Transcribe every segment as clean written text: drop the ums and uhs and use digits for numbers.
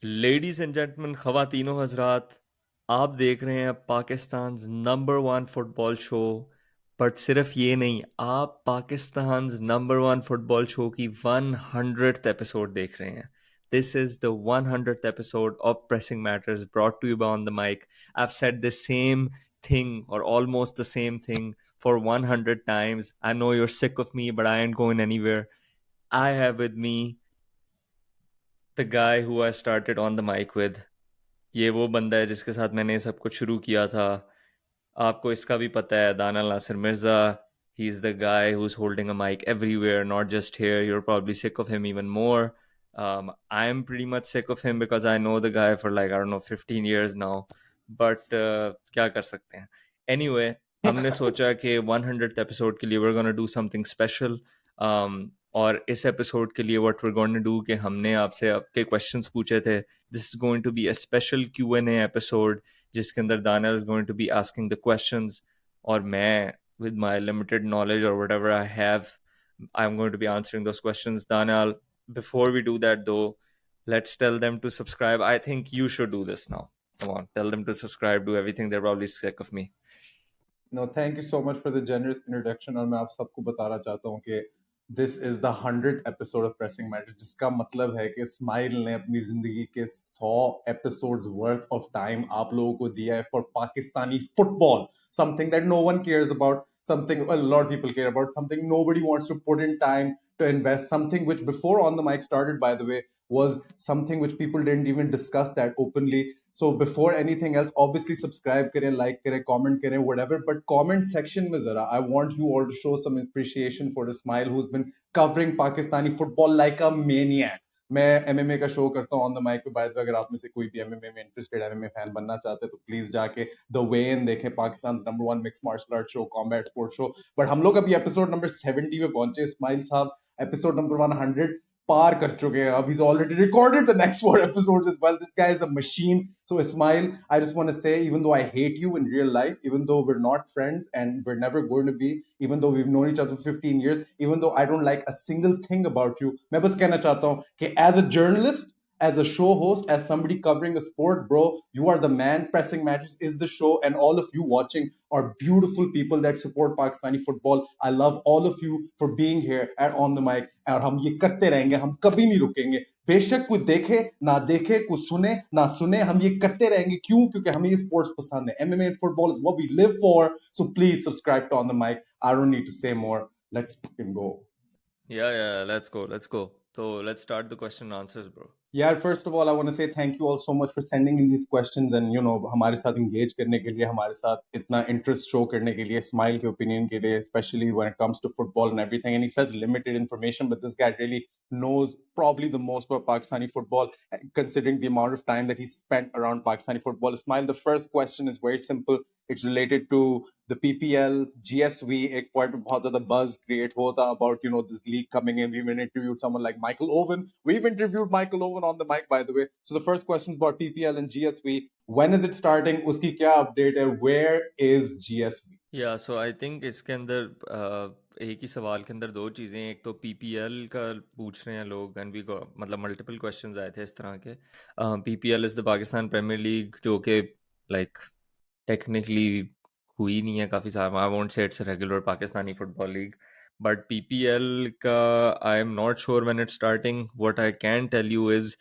Ladies and gentleman, ख़वातीनो हजरात, आप देख रहे हैं Pakistan number one football show. But सिर्फ ये नहीं, आप Pakistan number one football show की 100th एपिसोड देख रहे हैं। This is the 100th episode of pressing matters brought to you on the mic. I've said the same thing or almost the same thing for 100 times. I know you're sick of me, but I ain't going anywhere. I have with me the guy who I started on the mic with. ये वो बंदा है जिसके साथ मैंने सब कुछ शुरू किया था। आपको इसका भी पता है, Daniyal Nasir Mirza. He is the guy who is holding a mic everywhere, not just here. You are probably sick of him even more. I am pretty much sick of him because I know the guy for like, I don't know, 15 years now. But क्या कर सकते हैं। Anyway, हमने सोचा कि 100th episode के लिए we're gonna do something special. और इस एपिसोड के लिए what we're going to do कि हमने आपसे आपके questions पूछे थे। This is going to be a special Q&A episode जिसके अंदर Daniel is going to be asking the questions, और मैं with my limited knowledge or whatever I have, I'm going to be answering those questions. Daniel, before we do that though, let's tell them to subscribe. I think you should do this now. Come on, tell them to subscribe, do everything. They're probably sick of me. No, thank you so much for the generous introduction. और मैं आप सबको बताना चाहता हूँ कि this is the 100th episode of Pressing Matters, जिसका मतलब है कि स्माइल ने अपनी जिंदगी के 100 episodes worth of time आप लोगों को दिया है for Pakistani football, something that no one cares about, something a lot of people care about, something nobody wants to put in time to invest, something which before On the Mic started, by the way, was something which people didn't even discuss that openly. So before anything else, obviously subscribe करें, like करें, comment करें, whatever. But comment section में जरा, I want you all to show some appreciation for Ismail, who's been covering Pakistani football like a maniac. मैं MMA का show करता हूँ on the mic पे। बाय द वे, अगर आप में से कोई भी MMA में इंटरेस्टेड, MMA फैन बनना चाहते हैं, तो प्लीज जाके द वे इन देखें, Pakistan number one mixed martial art show, combat sport show. But हम लोग अभी एपिसोड नंबर 70 पे पहुंचे। इस्माइल साहब एपिसोड नंबर 100 पार कर चुके हैं। अब he's already recorded the next 4 episodes as well. This guy is a machine. So Ismail, I just want to say, even though I hate you in real life, even though we're not friends and we're never going to be, even though we've known each other for 15 years, even though I don't like a single thing about you, मैं बस कहना चाहता हूँ कि as a journalist, as a show host, as somebody covering a sport, bro, you are the man. Pressing Matters is the show, and all of you watching are beautiful people that support Pakistani football. I love all of you for being here at On the Mic, और हम ये करते रहेंगे, हम कभी नहीं रुकेंगे। बेशक कोई देखे ना देखे, कोई सुने ना सुने, हम ये करते रहेंगे। क्यों? क्योंकि हमें ये स्पोर्ट्स पसंद है। MMA and football is what we live for. So please subscribe to On the Mic. I don't need to say more. Let's fucking go. Yeah, let's go, let's go. So let's start the question and answers, bro. Yeah, first of all, I want to say thank you all so much for sending in these questions and हमारे साथ engage करने के लिए, हमारे साथ इतना interest show करने के लिए, Smile के opinion के लिए, especially when it comes to football and everything. And he says limited information, but this guy really knows probably the most about Pakistani football, considering the amount of time that he spent around Pakistani football. Smile, the first question is very simple. It's related to the PPL, GSV, एक point पे बहुत ज़्यादा buzz create होता about this league coming in. We've interviewed someone like Michael Owen. We've interviewed Michael Owen on the mic, by the way. So the first question is about PPL and GSV. When is it starting? उसकी क्या update है? Where is GSV? या सो I think इसके अंदर एक ही सवाल के अंदर दो चीज़ें। एक तो पीपीएल का पूछ रहे हैं लोग, एंड वी मतलब मल्टीपल क्वेश्चंस आए थे इस तरह के। PPL is the Pakistan premiere League, जो कि लाइक टेक्निकली हुई नहीं है काफ़ी साल। I won't say it's regular Pakistani football league, but PPL का I am not sure when it's starting. What I can tell you is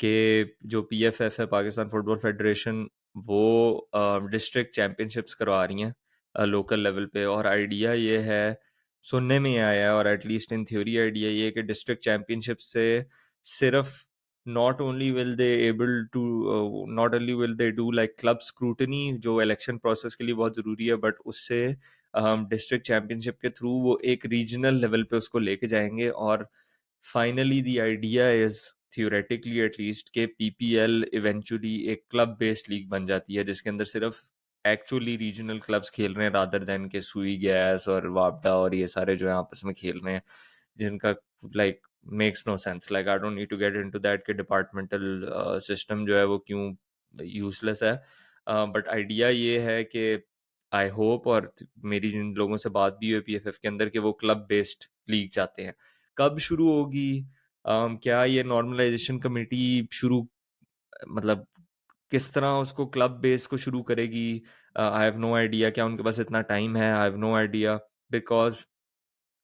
कि जो पीएफएफ है, पाकिस्तान फुटबॉल फेडरेशन, वो डिस्ट्रिक्ट चैम्पियनशिप्स करवा रही हैं लोकल लेवल पे। और आइडिया ये है, सुनने में आया है, और एटलीस्ट इन थ्योरी आइडिया ये है कि डिस्ट्रिक्ट चैम्पियनशिप से सिर्फ not only will they able to not only will they do like club scrutiny, जो इलेक्शन प्रोसेस के लिए बहुत ज़रूरी है, बट उससे डिस्ट्रिक्ट चैम्पियनशिप के थ्रू वो एक रीजनल लेवल पे उसको लेके जाएंगे। और finally the idea is theoretically at least के पीपीएल इवेंचुअली एक क्लब बेस्ड लीग बन जाती है, जिसके अंदर सिर्फ एक्चुअली रीजनल क्लब्स खेल रहे हैं, रादर देन के सुई गैस और वापडा और ये सारे जो है आपस में खेल रहे हैं, जिनका like makes no sense. Like I don't need to get into that कि डिपार्टमेंटल सिस्टम जो है वो क्यों यूजलेस है। बट आइडिया ये है कि आई होप, और मेरी जिन लोगों से बात भी हुई पीएफएफ के अंदर, कि वो क्लब बेस्ड लीग चाहते हैं। कब शुरू होगी, क्या ये नॉर्मलाइजेशन कमेटी शुरू मतलब किस तरह उसको क्लब बेस को शुरू करेगी, आई हैव नो आइडिया। क्या उनके पास इतना टाइम है? I have no idea, because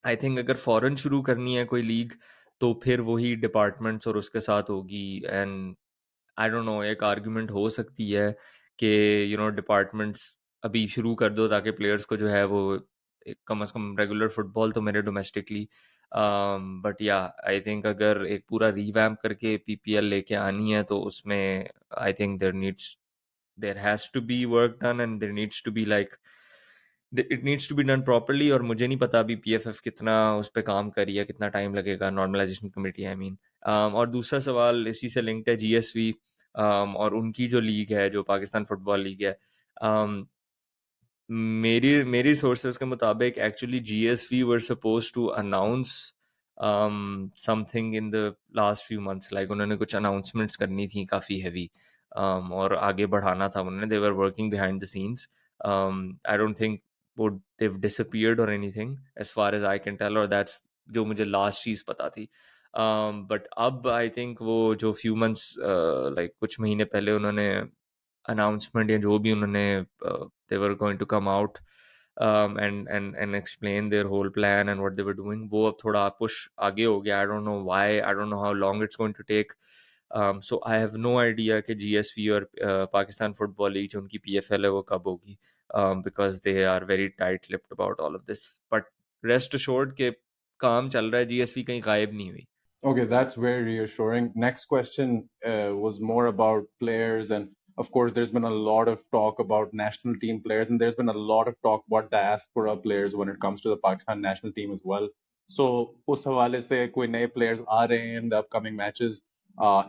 I think अगर फॉरेन शुरू करनी है कोई लीग तो फिर वही डिपार्टमेंट्स और उसके साथ होगी। एंड आई डोंट नो, एक आर्गुमेंट हो सकती है कि डिपार्टमेंट्स अभी शुरू कर दो ताकि प्लेयर्स को जो है वो कम से कम रेगुलर फुटबॉल तो मेरे डोमेस्टिकली। बट या आई थिंक अगर एक पूरा रिवैम्प करके पीपीएल लेके आनी है तो उसमें I think there has to be work done and there needs to be like it needs to be done properly। और मुझे नहीं पता अभी पीएफएफ कितना उस पे काम करी है, कितना टाइम लगेगा, नॉर्मलाइजेशन कमेटी आई मीन। और दूसरा सवाल इसी से लिंक्ड है, जीएसवी और उनकी जो लीग है, जो पाकिस्तान फुटबॉल लीग है, um, मेरी मेरी सोर्सेज के मुताबिक actually GSV were supposed to announce something in the last few months, like उन्होंने कुछ अनाउंसमेंट्स करनी थी काफ़ी हैवी, और आगे बढ़ाना था उन्होंने, they were working behind the scenes. I don't think वो they've disappeared or anything as far as I can tell, और that's जो मुझे लास्ट चीज़ पता थी। बट अब आई थिंक वो जो फ्यू मंथ्स लाइक कुछ महीने पहले उन्होंने अनाउंसमेंट या जो भी उन्होंने they were going to come out and explain their whole plan and what they were doing, वो अब थोड़ा पुश आगे हो गया। I don't know why, I don't know how long it's going to take. So I have no idea कि GSV और Pakistan football league जो उनकी पीएफएल है वो कब होगी, because they are very tight lipped about all of this. But rest assured के काम चल रहा है, जीएसवी कहीं गायब नहीं हुई। Okay, that's very reassuring. Next question was more about players, and of course, there's been a lot of talk about national team players, and there's been a lot of talk about diaspora players when it comes to the Pakistan national team as well. So, उस हवाले से कोई नए players आ रहे हैं in the upcoming matches?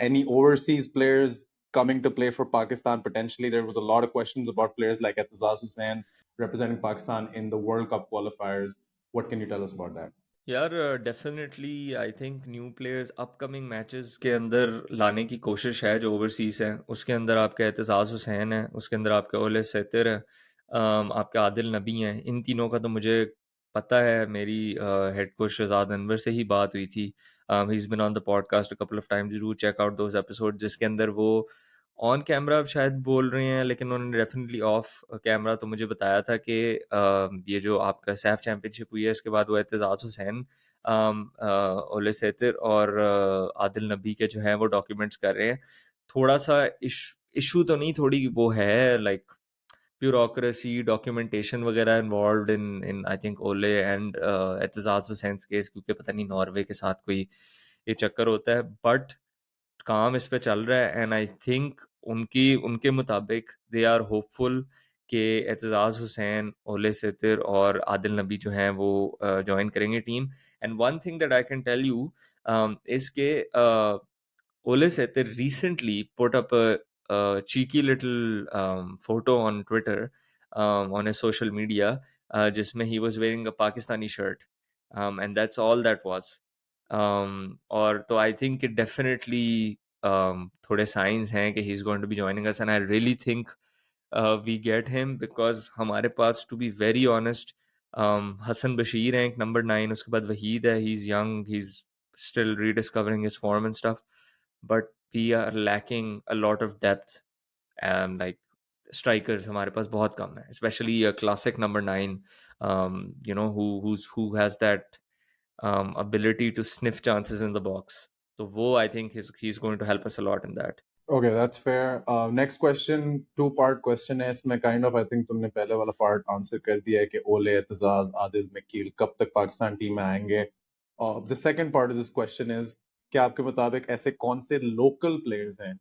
Any overseas players coming to play for Pakistan potentially? There was a lot of questions about players like Etizaz Hussain representing Pakistan in the World Cup qualifiers. What can you tell us about that? यार definitely I think new players upcoming matches के अंदर लाने की कोशिश है जो overseas हैं। उसके अंदर आपके एतजाज़ हुसैन है, उसके अंदर आपके ओले सेतिर है, आपके आदिल नबी हैं। इन तीनों का तो मुझे पता है, मेरी हेड कोच शहजाद अनवर से ही बात हुई थी। He is been on the podcast a couple of times, जरूर चेक आउट दोज एपिसोड जिसके अंदर वो ऑन कैमरा शायद बोल रहे हैं, लेकिन उन्होंने डेफिनेटली ऑफ कैमरा तो मुझे बताया था कि ये जो आपका सैफ चैम्पियनशिप हुई है इसके बाद वो एतजाज़ हुसैन, ओले सेतिर और आदिल नबी के जो हैं वो डॉक्यूमेंट्स कर रहे हैं। थोड़ा सा इशू तो नहीं, थोड़ी वो है लाइक ब्यूरोक्रेसी, डॉक्यूमेंटेशन वगैरह इन्वॉल्व इन आई थिंक ओले एंड एतजाज़ हुसैन केस, क्योंकि पता नहीं नॉर्वे के साथ कोई ये चक्कर होता है। बट काम इस पे चल रहा है एंड आई थिंक उनकी उनके मुताबिक दे आर होपफुल कि एतजाज़ हुसैन, ओले सेतिर और आदिल नबी जो हैं वो ज्वाइन करेंगे team. And one thing that I can tell you is के Ole Sethi recently put up a cheeky little photo on Twitter, on his social media, जिसमें he was wearing a Pakistani shirt, and that's all that was. और तो I think it definitely थोड़े signs हैं कि he's going to be joining us, and I really think we get him because हमारे पास, to be very honest, Hasan Bashir हैं एक number 9, उसके बाद वहीद है, he's young, he's still rediscovering his form and stuff, but we are lacking a lot of depth, like strikers हमारे पास बहुत कम है, especially a classic number 9, who has that ability to sniff chances in the box. So वो I think he's going to help us a lot in that. Okay, that's fair. Next question, two-part question है इसमें, kind of I think तुमने पहले वाला part answer कर दिया है कि ओले, एतजाज, आदिल, मकील कब तक पाकिस्तान टीम में आएंगे. The second part of this question is क्या आपके मुताबिक ऐसे कौन से local players हैं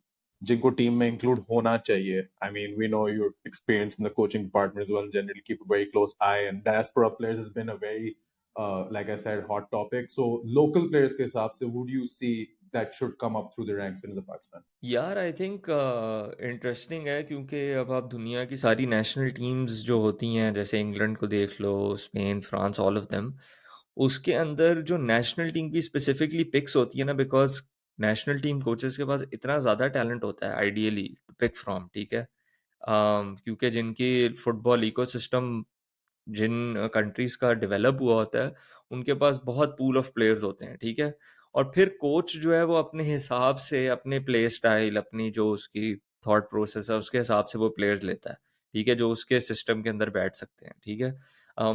जिनको टीम में include होना चाहिए? I mean, we know you're experienced in the coaching department as well and generally keep a very close eye, and diaspora players has been a very, like I said, hot topic. So local players के हिसाब से, who do you see that should come up through the ranks into the Pakistan? यार I think interesting है, क्योंकि अब आप दुनिया की सारी नेशनल टीम्स जो होती हैं, जैसे इंग्लैंड को देख लो, Spain, France, all of them, उसके अंदर जो नेशनल टीम की स्पेसिफिकली पिक्स होती है ना, बिकॉज नेशनल टीम कोचेस के पास इतना ज़्यादा टैलेंट होता है आइडियली पिक फ्रॉम, ठीक है, क्योंकि जिनकी फुटबॉल इकोसिस्टम जिन कंट्रीज़ का डेवलप हुआ होता है, उनके पास बहुत पूल ऑफ प्लेयर्स होते हैं, ठीक है? और फिर कोच जो है वो अपने हिसाब से अपने प्ले स्टाइल, अपनी जो उसकी थॉट प्रोसेस है उसके हिसाब से वो प्लेयर्स लेता है, ठीक है, जो उसके सिस्टम के अंदर बैठ सकते हैं, ठीक है।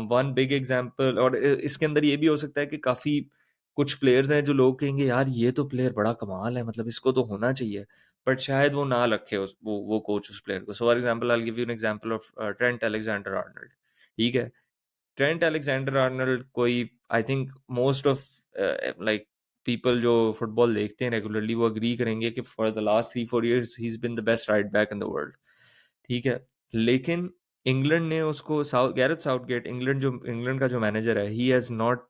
वन बिग एग्जांपल, और इसके अंदर ये भी हो सकता है कि काफ़ी कुछ प्लेयर्स हैं जो लोग कहेंगे यार ये तो प्लेयर बड़ा कमाल है, मतलब इसको तो होना चाहिए, बट शायद वो ना रखे उस वो कोच उस प्लेयर को। So for example I will give you an example of Trent Alexander Arnold, ठीक है। ट्रेंट अलेक्जेंडर आर्नल्ड कोई, I think most of like people जो फुटबॉल देखते हैं रेगुलरली वो अग्री करेंगे कि for the last 3-4 years he is been the best right back in the world, ठीक है। लेकिन इंग्लैंड ने उसको, गैरेथ साउथगेट, इंग्लैंड का जो मैनेजर है, he has not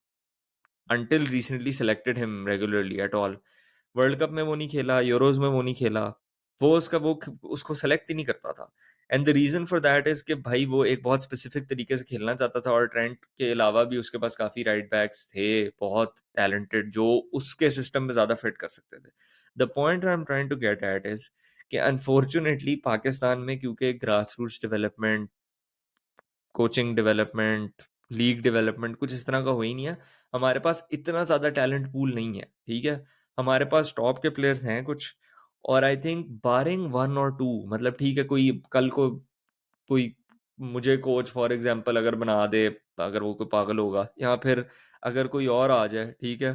until recently selected him regularly at all. World cup में वो नहीं खेला, यूरोज में वो नहीं खेला, वो उसको सेलेक्ट ही नहीं करता था। And the reason for that is कि भाई वो एक बहुत स्पेसिफिक तरीके से खेलना चाहता था, और ट्रेंट के अलावा भी उसके पास काफी राइट बैक्स थे बहुत टैलेंटेड जो उसके सिस्टम में ज्यादा फिट कर सकते थे। The point I am trying to get at is कि अनफॉर्चुनेटली पाकिस्तान में क्योंकि grassroots development, coaching development, league development कुछ इस तरह का हो ही नहीं है। हमारे पास इतना ज़्यादा टैलेंट पूल नहीं है, ठीक है। हमारे पास टॉप के प्लेयर्स हैं कुछ, और आई थिंक बारिंग 1 और 2, मतलब ठीक है, कोई कल को कोई मुझे कोच फॉर एग्जांपल अगर बना दे, अगर वो कोई पागल होगा, या फिर अगर कोई और आ जाए, ठीक है,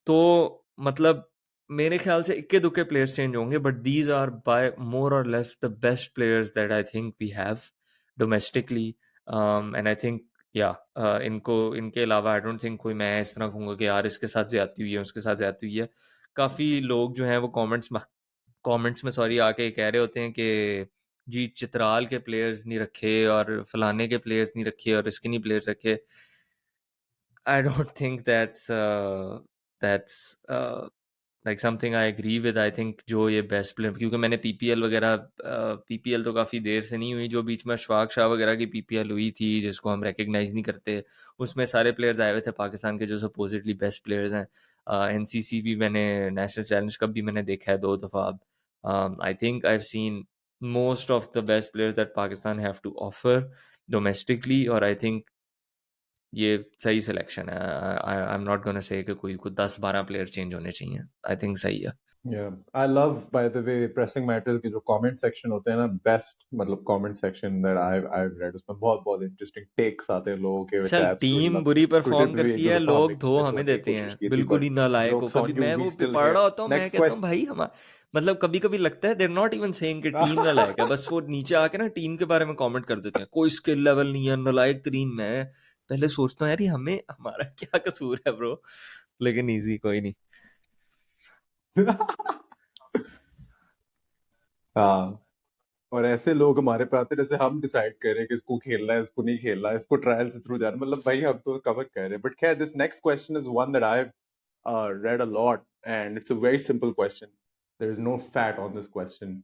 तो मतलब मेरे ख्याल से इक्के दुक्के प्लेयर्स चेंज होंगे, but these are by more or less the best players that I think we have domestically. And I think या इनको, इनके अलावा आई डोंट थिंक कोई, मैं इस तरह कहूँगा कि यार इसके साथ ज्यादती हुई है, उसके साथ ज्यादती हुई है। काफ़ी लोग जो हैं वो कमेंट्स में सॉरी आके कह रहे होते हैं कि जी चित्राल के प्लेयर्स नहीं रखे और फलाने के प्लेयर्स नहीं रखे और इसके नहीं प्लेयर्स रखे। I don't think that's like something I agree with. I think जो ये बेस्ट प्लेयर, क्योंकि मैंने पीपीएल वगैरह, पीपीएल तो काफ़ी देर से नहीं हुई, जो बीच में अशफाक शाह वगैरह की पीपीएल हुई थी जिसको हम रिकग्नाइज नहीं करते, उसमें सारे प्लेयर्स आए हुए थे पाकिस्तान के जो सपोजिटली बेस्ट प्लेयर्स हैं। एनसीसी भी मैंने, नेशनल चैलेंज कप भी मैंने देखा है 2 दफ़ा अब। I think I have seen most of the best players that Pakistan have to offer domestically, और आई थिंक ये सही सिलेक्शन है। आई एम नॉट गोना से कि कोई 10-12 प्लेयर चेंज होने चाहिए, आई थिंक सही है। Yeah, I love, by the way, pressing matters के जो comment section होते हैं ना, best मतलब comment section that I've read, उसमें बहुत बहुत interesting takes आते हैं लोगों के, which I चल absolutely टीम love. बुरी Twitter परफॉर्म पे भी एक करती दो है, दफा हमने लोग धो किसी ने हमें धोने की देते हैं, कोशिश की थी, बिल्कुल but ही नालायक हो। jokes कभी on you, मैं we वो still पढ़ here. रहा होता हूँ, मैं Next कहता हूँ question. भाई हम, मतलब कभी कभी लगता है देर नॉट इवन सेइंग कि टीम नालायक है, बस वो नीचे आके ना टीम के बारे में कमेंट कर देते हैं, कोई स्किल लेवल नहीं है, नालायक तरीन मैं। पहले सोचता हूँ यार ये हमें, हमारा क्या कसूर है ब्रो, लेकिन इजी कोई नहीं। हाँ, और ऐसे लोग हमारे पे आते हैं जैसे हम डिसाइड कर रहे हैं कि इसको खेलना है, इसको नहीं खेलना है, इसको ट्रायल से थ्रू जाना, मतलब भाई हम तो कवर कर रहे हैं। बट खैर, this next question is one that I read a lot, and it's a very simple question. There is no fat on this question.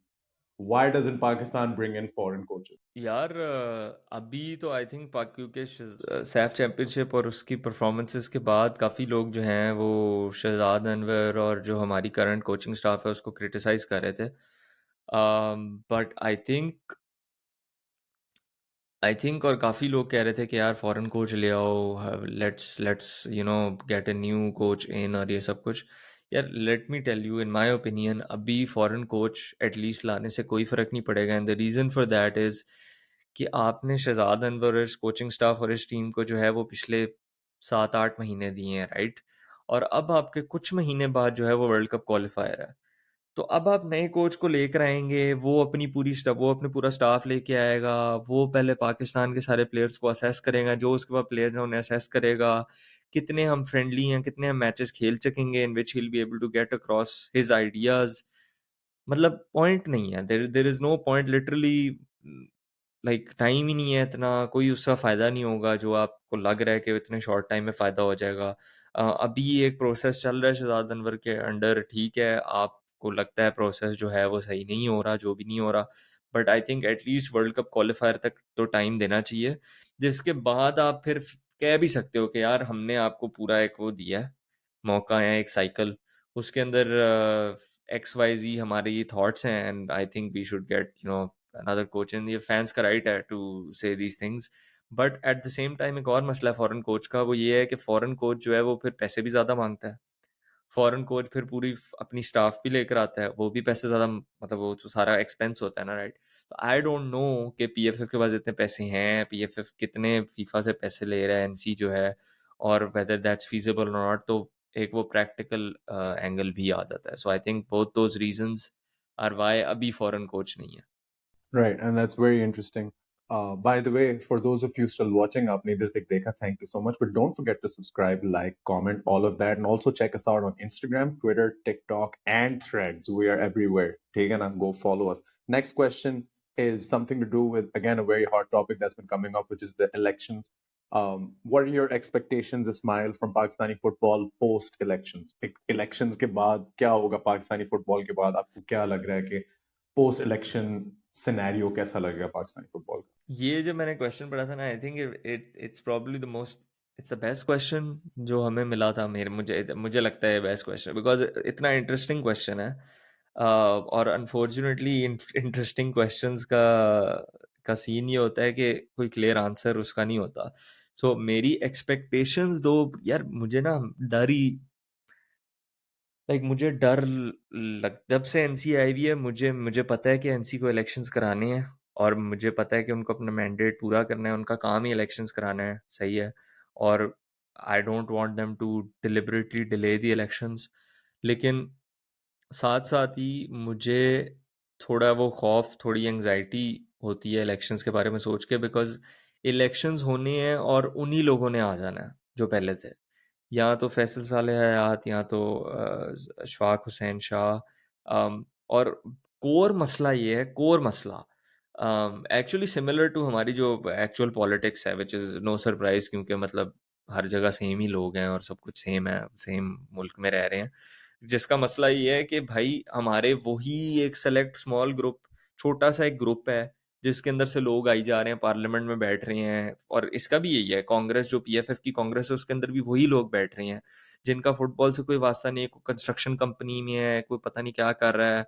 Why doesn't Pakistan bring in foreign coaches? यार अभी तो I think क्योंकि Saif championship और उसकी performances के बाद काफ़ी लोग जो हैं वो शहजाद अनवर और जो हमारी करंट कोचिंग स्टाफ है उसको क्रिटिसाइज कर रहे थे। बट आई थिंक और काफ़ी लोग कह रहे थे कि यार फॉरेन कोच ले आओ, let's let's get a new coach in और ये सब कुछ। यार let me tell you, in my opinion अभी फॉरेन कोच एटलीस्ट लाने से कोई फ़र्क नहीं पड़ेगा, and the reason for that is कि आपने शहजाद अनवर और इस कोचिंग स्टाफ और इस टीम को जो है वो पिछले 7-8 महीने दिए हैं, राइट। और अब आपके कुछ महीने बाद जो है वो वर्ल्ड कप क्वालिफायर है, तो अब आप नए कोच को लेकर आएंगे, वो अपने पूरा स्टाफ लेके आएगा, वो पहले पाकिस्तान के सारे प्लेयर्स को असेस करेगा, जो उसके पास प्लेयर्स हैं उन्हें असेस करेगा, कितने हम फ्रेंडली हैं, कितने हम मैचेस खेल सकेंगे in which he will be able to get across his ideas. मतलब पॉइंट नहीं है, there there is no point literally, like time ही नहीं है इतना, कोई उसका फ़ायदा नहीं होगा जो आपको लग रहा है कि इतने शॉर्ट टाइम में फ़ायदा हो जाएगा। अभी एक प्रोसेस चल रहा है शहजाद अनवर के अंडर, ठीक है, आपको लगता है प्रोसेस जो है वो सही नहीं हो रहा, जो भी नहीं हो रहा, but I think at least world cup qualifier तक तो टाइम देना चाहिए, जिसके बाद आप फिर कह भी सकते हो कि यार हमने आपको पूरा एक वो दिया है, मौका है, एक साइकिल, उसके अंदर XYZ हमारे ये थॉट्स हैं, and I think we should get another coach in, ये फैंस का राइट है to say these things. But at the same time एक और मसला है फॉरेन कोच का, वो ये है कि फॉरेन कोच जो है वो फिर पैसे भी ज़्यादा मांगता है। फॉरेन कोच फिर पूरी अपनी स्टाफ भी लेकर आता है, वो भी पैसे ज़्यादा, मतलब वो तो सारा एक्सपेंस होता है ना, राइट? आई डोंट नो कि पीएफएफ के पास इतने पैसे हैं, पीएफएफ कितने फीफा से पैसे ले रहा है, एनसी जो है, और वेदर दैट्स फीजिबल और नॉट। तो एक वो प्रैक्टिकल एंगल भी आ जाता है। So I think both those reasons are why अभी फॉरेन कोच नहीं है। Right, and that's very interesting. By the way, for those of you still watching, आपने इधर तक देखा, thank you so much. But don't forget to subscribe, like, comment, all of that, and also check us out on Instagram, Twitter, TikTok, and Threads. We are everywhere. ठीक है ना? Go follow us. Next question is something to do with, again, a very hot topic that's been coming up, which is the elections. What are your expectations, Ismail, from Pakistani football post elections? Elections के बाद क्या होगा Pakistani football के बाद? आपको क्या लग रहा है कि पोस्ट इलेक्शन सिनेरियो कैसा लगेगा पाकिस्तानी फुटबॉल का? ये जो मैंने क्वेश्चन पढ़ा था ना, I think it's probably the most, it's the best question जो हमें मिला था। मेरे मुझे मुझे लगता है बेस्ट क्वेश्चन, बिकॉज इतना इंटरेस्टिंग क्वेश्चन है। और अनफॉर्चुनेटली इंटरेस्टिंग क्वेश्चंस का सीन ये होता है कि कोई क्लियर आंसर उसका नहीं होता। सो मेरी एक्सपेक्टेशंस दो यार, मुझे ना डर ही, मुझे डर लग, जब से एनसी आई हुई है, मुझे मुझे पता है कि एनसी को इलेक्शंस कराने हैं, और मुझे पता है कि उनको अपना मैंडेट पूरा करना है, उनका काम ही इलेक्शंस कराना है, सही है। और I don't want them to deliberately delay the elections. लेकिन साथ साथ ही मुझे थोड़ा वो खौफ, थोड़ी एंजाइटी होती है इलेक्शंस के बारे में सोच के, बिकॉज इलेक्शंस होने हैं और उन्हीं लोगों ने आ जाना है जो पहले थे। या तो फैसल साले हयात, या तो अशफाक हुसैन शाह। और कोर मसला ये है, कोर मसला एक्चुअली सिमिलर टू हमारी जो एक्चुअल पॉलिटिक्स है, विच इज़ नो सरप्राइज, क्योंकि मतलब हर जगह सेम ही लोग हैं और सब कुछ सेम है, सेम मुल्क में रह रहे हैं। जिसका मसला ये है कि भाई हमारे वही एक सेलेक्ट स्मॉल ग्रुप, छोटा सा एक ग्रुप है, जिसके अंदर से लोग आई जा रहे हैं, पार्लियामेंट में बैठ रहे हैं। और इसका भी यही है, कांग्रेस जो पीएफएफ की कांग्रेस है, उसके अंदर भी वही लोग बैठ रहे हैं जिनका फुटबॉल से कोई वास्ता नहीं है। कोई कंस्ट्रक्शन कंपनी में है, कोई पता नहीं क्या कर रहा है,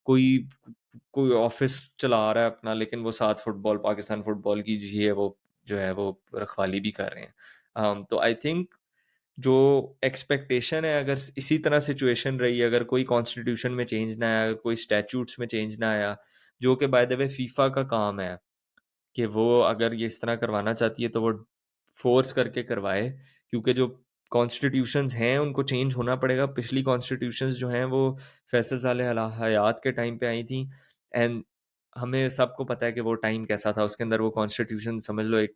कोई कोई ऑफिस चला रहा है अपना, लेकिन वो साथ फुटबॉल, पाकिस्तान फुटबॉल की जी है, वो जो है वो रखवाली भी कर रहे हैं। तो आई थिंक जो एक्सपेक्टेशन है, अगर इसी तरह सिचुएशन रही, अगर कोई कॉन्स्टिट्यूशन में चेंज ना आया, अगर कोई स्टैट्यूट्स में चेंज ना आया, जो कि बाय द वे फीफा का काम है कि वो अगर ये इस तरह करवाना चाहती है तो वो फोर्स करके करवाए, क्योंकि जो कॉन्स्टिट्यूशंस हैं उनको चेंज होना पड़ेगा। पिछली कॉन्स्टिट्यूशंस जो हैं वो फैसल साले हयात के टाइम पे आई थी, एंड हमें सबको पता है कि वो टाइम कैसा था। उसके अंदर वो कॉन्स्टिट्यूशन समझ लो एक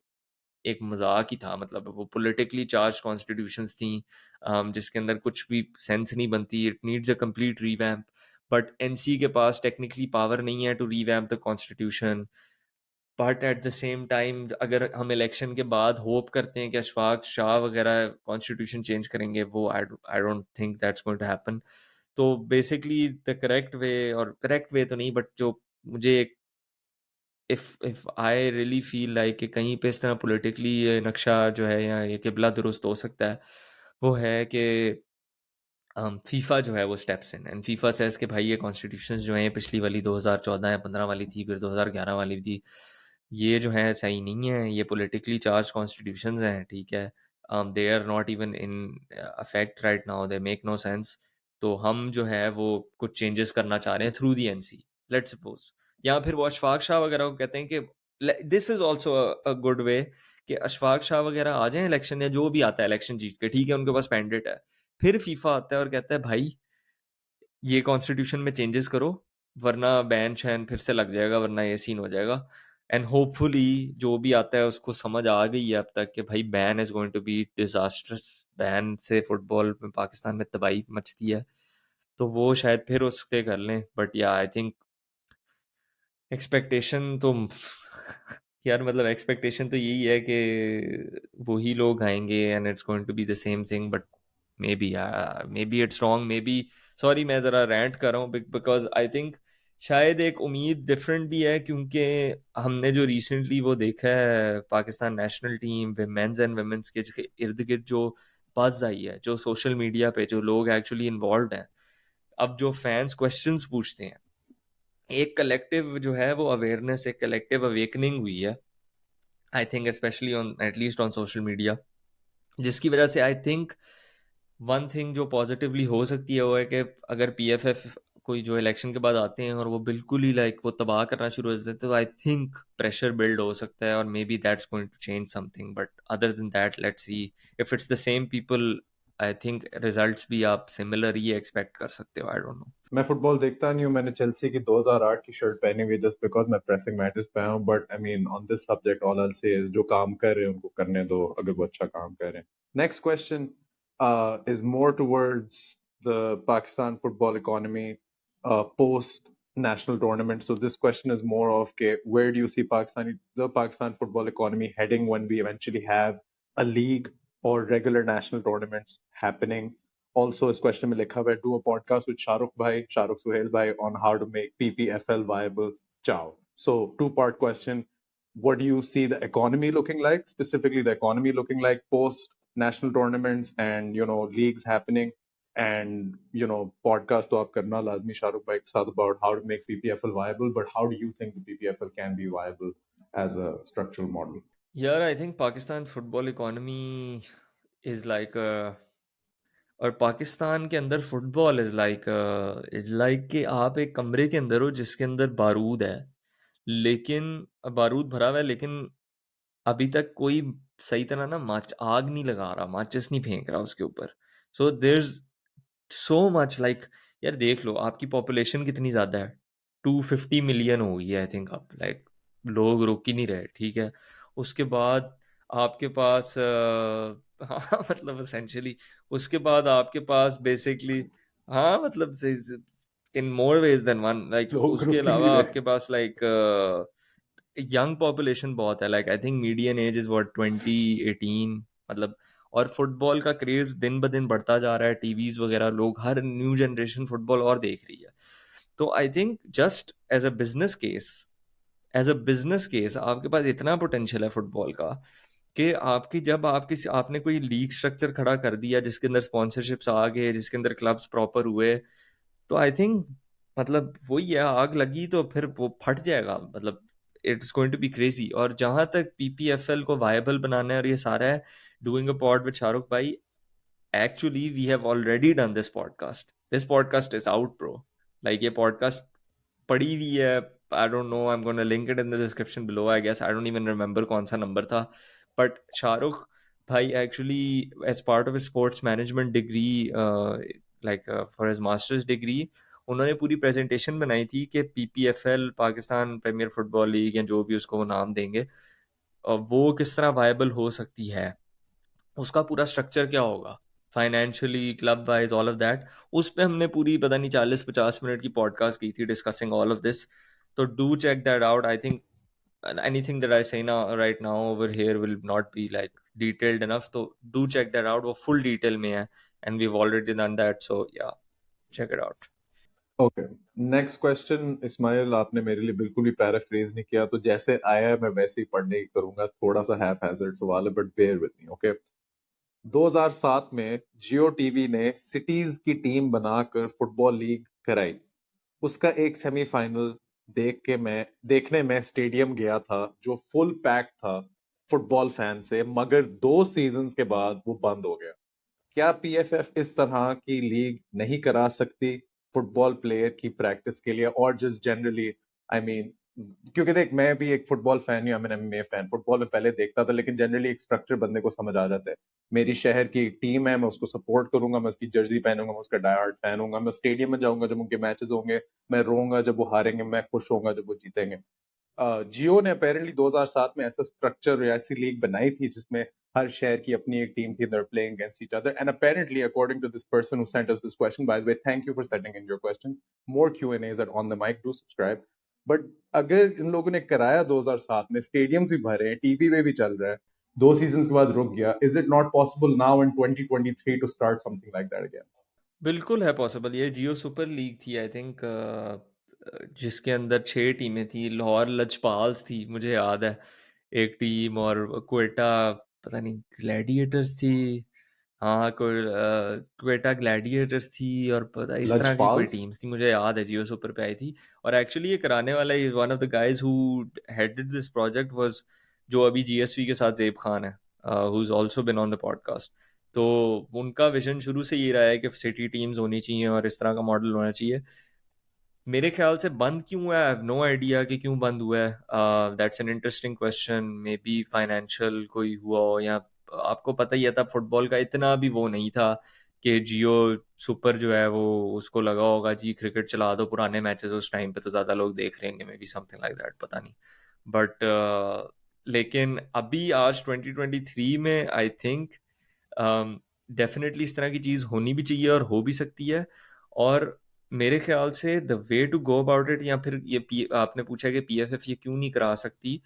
एक मजाक ही था, मतलब वो पॉलिटिकली चार्ज कॉन्स्टिट्यूशंस थी, जिसके अंदर कुछ भी सेंस नहीं बनती। It needs a complete revamp, but NC के पास टेक्निकली पावर नहीं है to revamp the constitution. But at the same time अगर हम इलेक्शन के बाद होप करते हैं कि अशफाक शाह वगैरह कॉन्स्टिट्यूशन चेंज करेंगे, वो I don't think that's going to happen. तो बेसिकली द करेक्ट वे, और करेक्ट वे तो नहीं, बट जो मुझे if I really feel like कि कहीं पे इस तरह पॉलिटिकली ये नक्शा जो है या ये किबला दुरुस्त हो सकता है, वो है कि फीफा जो है वो steps in, and FIFA says कि भाई ये कॉन्स्टिट्यूशंस जो हैं, पिछली वाली 2014 या 15 वाली थी, फिर 2011 वाली थी, ये जो है सही नहीं है, ये पॉलिटिकली चार्ज कॉन्स्टिट्यूशंस हैं, ठीक है। They are not even in effect right now, they make no sense. तो हम जो है वो कुछ चेंजेस करना चाह रहे हैं through the NC, let's suppose. या फिर वो अशफाक शाह वगैरह को कहते हैं कि this is also a good way कि अशफाक शाह वगैरह आ जाएं इलेक्शन, या जो भी आता है इलेक्शन जीत के, ठीक है, उनके पास मैंडेट है। फिर फीफा आता है और कहता है भाई ये कॉन्स्टिट्यूशन में चेंजेस करो, वरना बैन शैन फिर से लग जाएगा, वरना ये सीन हो जाएगा। एंड होपफुली जो भी आता है उसको समझ आ गई है अब तक कि भाई ban is going to be disastrous, ban से फुटबॉल में पाकिस्तान में तबाही मचती है। तो वो शायद फिर उससे कर लें, बट या आई थिंक एक्सपेक्टेशन तो यार मतलब एक्सपेक्टेशन तो यही है कि वही लोग आएंगे and it's going to be the same thing. But maybe it's wrong, maybe, sorry मैं ज़रा रैंट कर रहा हूँ, बिकॉज आई थिंक शायद एक उम्मीद डिफरेंट भी है, क्योंकि हमने जो रिसेंटली वो देखा है Pakistan national team men's and women's के इर्द गिर्द जो बज़ आई है, जो सोशल मीडिया पे जो लोग एक्चुअली इन्वॉल्व हैं, अब जो फैंस क्वेश्चंस पूछते हैं, एक कलेक्टिव जो है वो अवेयरनेस, एक कलेक्टिव अवेकनिंग हुई है, I think specially on at least on social media, जिसकी वजह से आई थिंक वन थिंग जो पॉजिटिवली हो सकती है वो है कि अगर पीएफएफ कोई जो इलेक्शन के बाद आते हैं और वो बिल्कुल ही लाइक वो तबाह करना शुरू हो जाते हैं, तो आई थिंक प्रेशर बिल्ड हो सकता है और maybe that's going to change something, but other than that let's see. If it's the same people, I think results भी आप सिमिलर ही एक्सपेक्ट कर सकते हो। I don't know. मैं फुटबॉल देखता नहीं हूँ, मैंने चेल्सी की 2008 की शर्ट पहनी हुई जस्ट बिकॉज मैं प्रेसिंग मैचेस पे हूँ, but I mean on this subject all I से इज जो काम कर रहे हैं उनको करने दो अगर वो अच्छा काम कर रहे हैं। Next question is more towards the Pakistan football economy post national tournament. So this question is more of okay, where do you see the Pakistan football economy heading when we eventually have a league or regular national tournaments happening? Also, इस question में लिखा हुआ है, do a podcast with Shahrukh Suhail bhai on how to make PPFL viable. Ciao. So two-part question. What do you see the economy looking like? Specifically, the economy looking like post national tournaments and leagues happening, and podcast तो आप करना लाजमी शाहरुख भाई के साथ about how to make PPFL viable, but how do you think the PPFL can be viable as a structural model? यार I think Pakistan football economy is like, और पाकिस्तान के अंदर फुटबॉल इज लाइक कि आप एक कमरे के अंदर हो जिसके अंदर बारूद है, लेकिन बारूद भरा हुआ है, लेकिन अभी तक कोई सही तरह ना आग नहीं लगा रहा, माचिस नहीं फेंक रहा उसके ऊपर। सो देर सो मच लाइक, यार देख लो आपकी पॉपुलेशन कितनी ज़्यादा है, 250 मिलियन हो गई है आई थिंक अब, लाइक लोग रुक ही नहीं रहे, ठीक है। उसके बाद आपके पास हाँ मतलब एसेंशियली उसके बाद आपके पास बेसिकली, हाँ मतलब in more ways than one, like लोग उसके रुक ही नहीं अलावा रहे। आपके पास लाइक यंग पॉपुलेशन बहुत है, like I think median age is what 2018, मतलब। और फुटबॉल का क्रेज दिन ब दिन बढ़ता जा रहा है, टीवीज वगैरह लोग हर न्यू जनरेशन फुटबॉल और देख रही है। तो I think just as a business case आपके पास इतना पोटेंशियल है फुटबॉल का कि आपकी जब आपकी आपने कोई लीग स्ट्रक्चर खड़ा कर दिया जिसके अंदर स्पॉन्सरशिप्स आ गए, जिसके अंदर क्लब्स प्रॉपर हुए, तो आई थिंक मतलब वही है, आग लगी तो फिर वो फट जाएगा, मतलब it's going to be crazy. और जहां तक पीपीएफएल को वायबल बनाना है और ये सारा है, doing a pod with Shahrukh भाई, actually we have already done this podcast is out, bro, like ये podcast पड़ी हुई है। I don't know, I'm gonna link it in the description below, I guess, I don't even remember कौन सा number था, but Shahrukh भाई actually as part of his sports management degree, for his master's degree, उन्होंने पूरी presentation बनाई थी कि पीपीएफएल, Pakistan premiere football league या जो भी उसको वो नाम देंगे, वो किस तरह वायबल हो सकती है, उसका पूरा स्ट्रक्चर क्या होगा, financially, club wise, all of that. उस पे हमने पूरी पता नहीं 40-50 मिनट की पॉडकास्ट की थी डिस्कसिंग ऑल ऑफ दिस। तो do check that out. I think anything that I say now right now over here will not be like detailed enough, so do check that out, वो full detail में है, and we've already done that, so yeah, check it out. Okay, next question Ismail, आपने मेरे लिए बिल्कुल भी paraphrase नहीं किया, तो जैसे आया है मैं वैसे ही पढ़ने की करूंगा, थोड़ा सा हैप हैजर्ड सवाल है but bear with me. Okay, 2007 में जियो टीवी ने सिटीज की टीम बनाकर फुटबॉल लीग कराई। उसका एक सेमीफाइनल देखने में स्टेडियम गया था जो फुल पैक था फुटबॉल फैन से, मगर 2 सीजन्स के बाद वो बंद हो गया। क्या पीएफएफ इस तरह की लीग नहीं करा सकती फुटबॉल प्लेयर की प्रैक्टिस के लिए, और जस्ट जनरली आई मीन, क्योंकि देख मैं भी एक फुटबॉल फैन हूँ, मैं एमएमए फैन, फुटबॉल में पहले देखता था, लेकिन जनरली एक स्ट्रक्चर बंदे को समझ आ जाता है। मेरी शहर की टीम है, मैं उसको सपोर्ट करूंगा, मैं उसकी जर्सी पहनूंगा, मैं उसका डाई हार्ड फैन हूंगा, मैं स्टेडियम में जाऊंगा जब उनके मैचेस होंगे, मैं रोऊंगा जब वो हारेंगे, मैं खुश होऊंगा जब वो जीतेंगे। जियो ने अपेरेंटली 2007 में ऐसा स्ट्रक्चर या ऐसी लीग बनाई थी जिसमें हर शहर की अपनी एक टीम थी, they're playing against each other, and apparently according to this person who sent us this question, by the way thank you for sending in your question, more Q&As at on the mic, do subscribe, but अगर इन लोगों ने कराया 2007 में, stadiums भी भरे हैं, TV पे भी चल रहा है, 2 सीजन के बाद रुक गया, is it not possible now in 2023 to start something like that again? बिल्कुल है पॉसिबल, ये जियो सुपर लीग थी आई थिंक, जिसके अंदर 6 टीमें थी, लाहौर लजपाल्स थी मुझे याद है एक टीम, और क्वेटा पता नहीं ग्लैडिएटर्स थी, हाँ कोई क्वेटा ग्लैडिएटर्स थी, और पता इस तरह की कोई लजपाल्स? टीम्स थी, मुझे याद है जियो सुपर पे आई थी। और एक्चुअली ये कराने वाला one of the guys who headed this project was जो अभी जीएसवी के साथ जेब खान है, who is also been on the podcast. तो उनका विजन शुरू से ये रहा है कि सिटी टीम्स होनी चाहिए और इस तरह का मॉडल होना चाहिए। मेरे ख्याल से बंद क्यों हुआ है, आई हैव नो आइडिया कि क्यों बंद हुआ है। That's an interesting question. May be financial कोई हुआ हो, या आपको पता ही है तब फुटबॉल का इतना भी वो नहीं था कि जियो सुपर जो है वो उसको लगा होगा जी क्रिकेट चला दो पुराने मैचेस उस टाइम पे तो ज़्यादा लोग देख लेंगे, may be something like that, पता नहीं। बट लेकिन अभी आज 2023 में आई थिंक डेफिनेटली इस तरह की चीज़ होनी भी चाहिए और हो भी सकती है। और मेरे ख्याल से the way to go about it, या फिर ये आपने पूछा कि पीएफएफ ये क्यों नहीं करा सकती,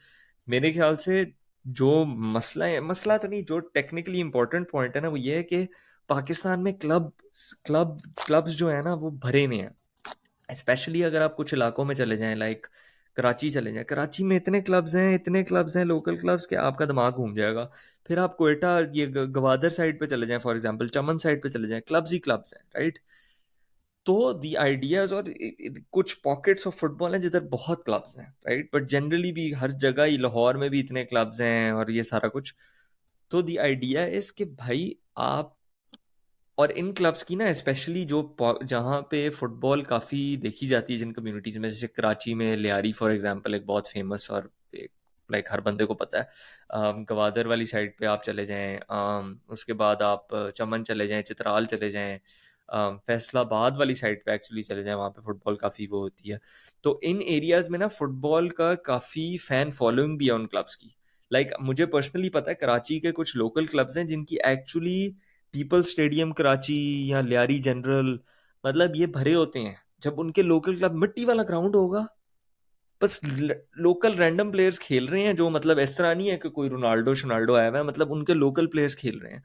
मेरे ख्याल से जो मसला है, मसला तो नहीं, जो टेक्निकली इंपॉर्टेंट पॉइंट है ना वो ये है कि पाकिस्तान में क्लब्स जो है ना वो भरे हुए हैं। स्पेशली अगर आप कुछ इलाकों में चले जाएं, लाइक कराची चले जाएं, कराची में इतने क्लब्स हैं लोकल क्लब्स के आपका दिमाग घूम जाएगा। फिर आप कोयटा ये गवादर साइड पे चले जाएं, फॉर एग्जांपल चमन साइड पे चले जाएं, क्लब्स ही क्लब्स हैं, राइट। तो दी आइडियाज और कुछ पॉकेट्स ऑफ फुटबॉल हैं जिधर बहुत क्लब्स हैं, राइट, बट जनरली भी हर जगह ही, लाहौर में भी इतने क्लब्स हैं और ये सारा कुछ। तो दी आइडिया इज कि भाई आप, और इन क्लब्स की ना स्पेशली जो जहाँ पे फुटबॉल काफ़ी देखी जाती है जिन कम्युनिटीज़ में, जैसे कराची में लियारी फॉर एग्जांपल एक बहुत फेमस और एक लाइक हर बंदे को पता है। गवादर वाली साइड पे आप चले जाएं, उसके बाद आप चमन चले जाएं, चित्राल चले जाएं, फैसलाबाद वाली साइड पे एक्चुअली चले जाएं, वहाँ पे फुटबॉल काफ़ी वो होती है। तो इन एरियाज़ में ना फुटबॉल का काफ़ी फ़ैन फॉलोइंग भी है उन क्लब्स की। लाइक मुझे पर्सनली पता है कराची के कुछ लोकल क्लब्स हैं जिनकी एक्चुअली पीपल स्टेडियम कराची या लियारी जनरल, मतलब ये भरे होते हैं। जब उनके लोकल क्लब, मिट्टी वाला ग्राउंड होगा, बस लोकल रैंडम प्लेयर्स खेल रहे हैं, जो मतलब इस तरह नहीं है कि कोई रोनाल्डो शोनाल्डो आया हुआ है, मतलब उनके लोकल प्लेयर्स खेल रहे हैं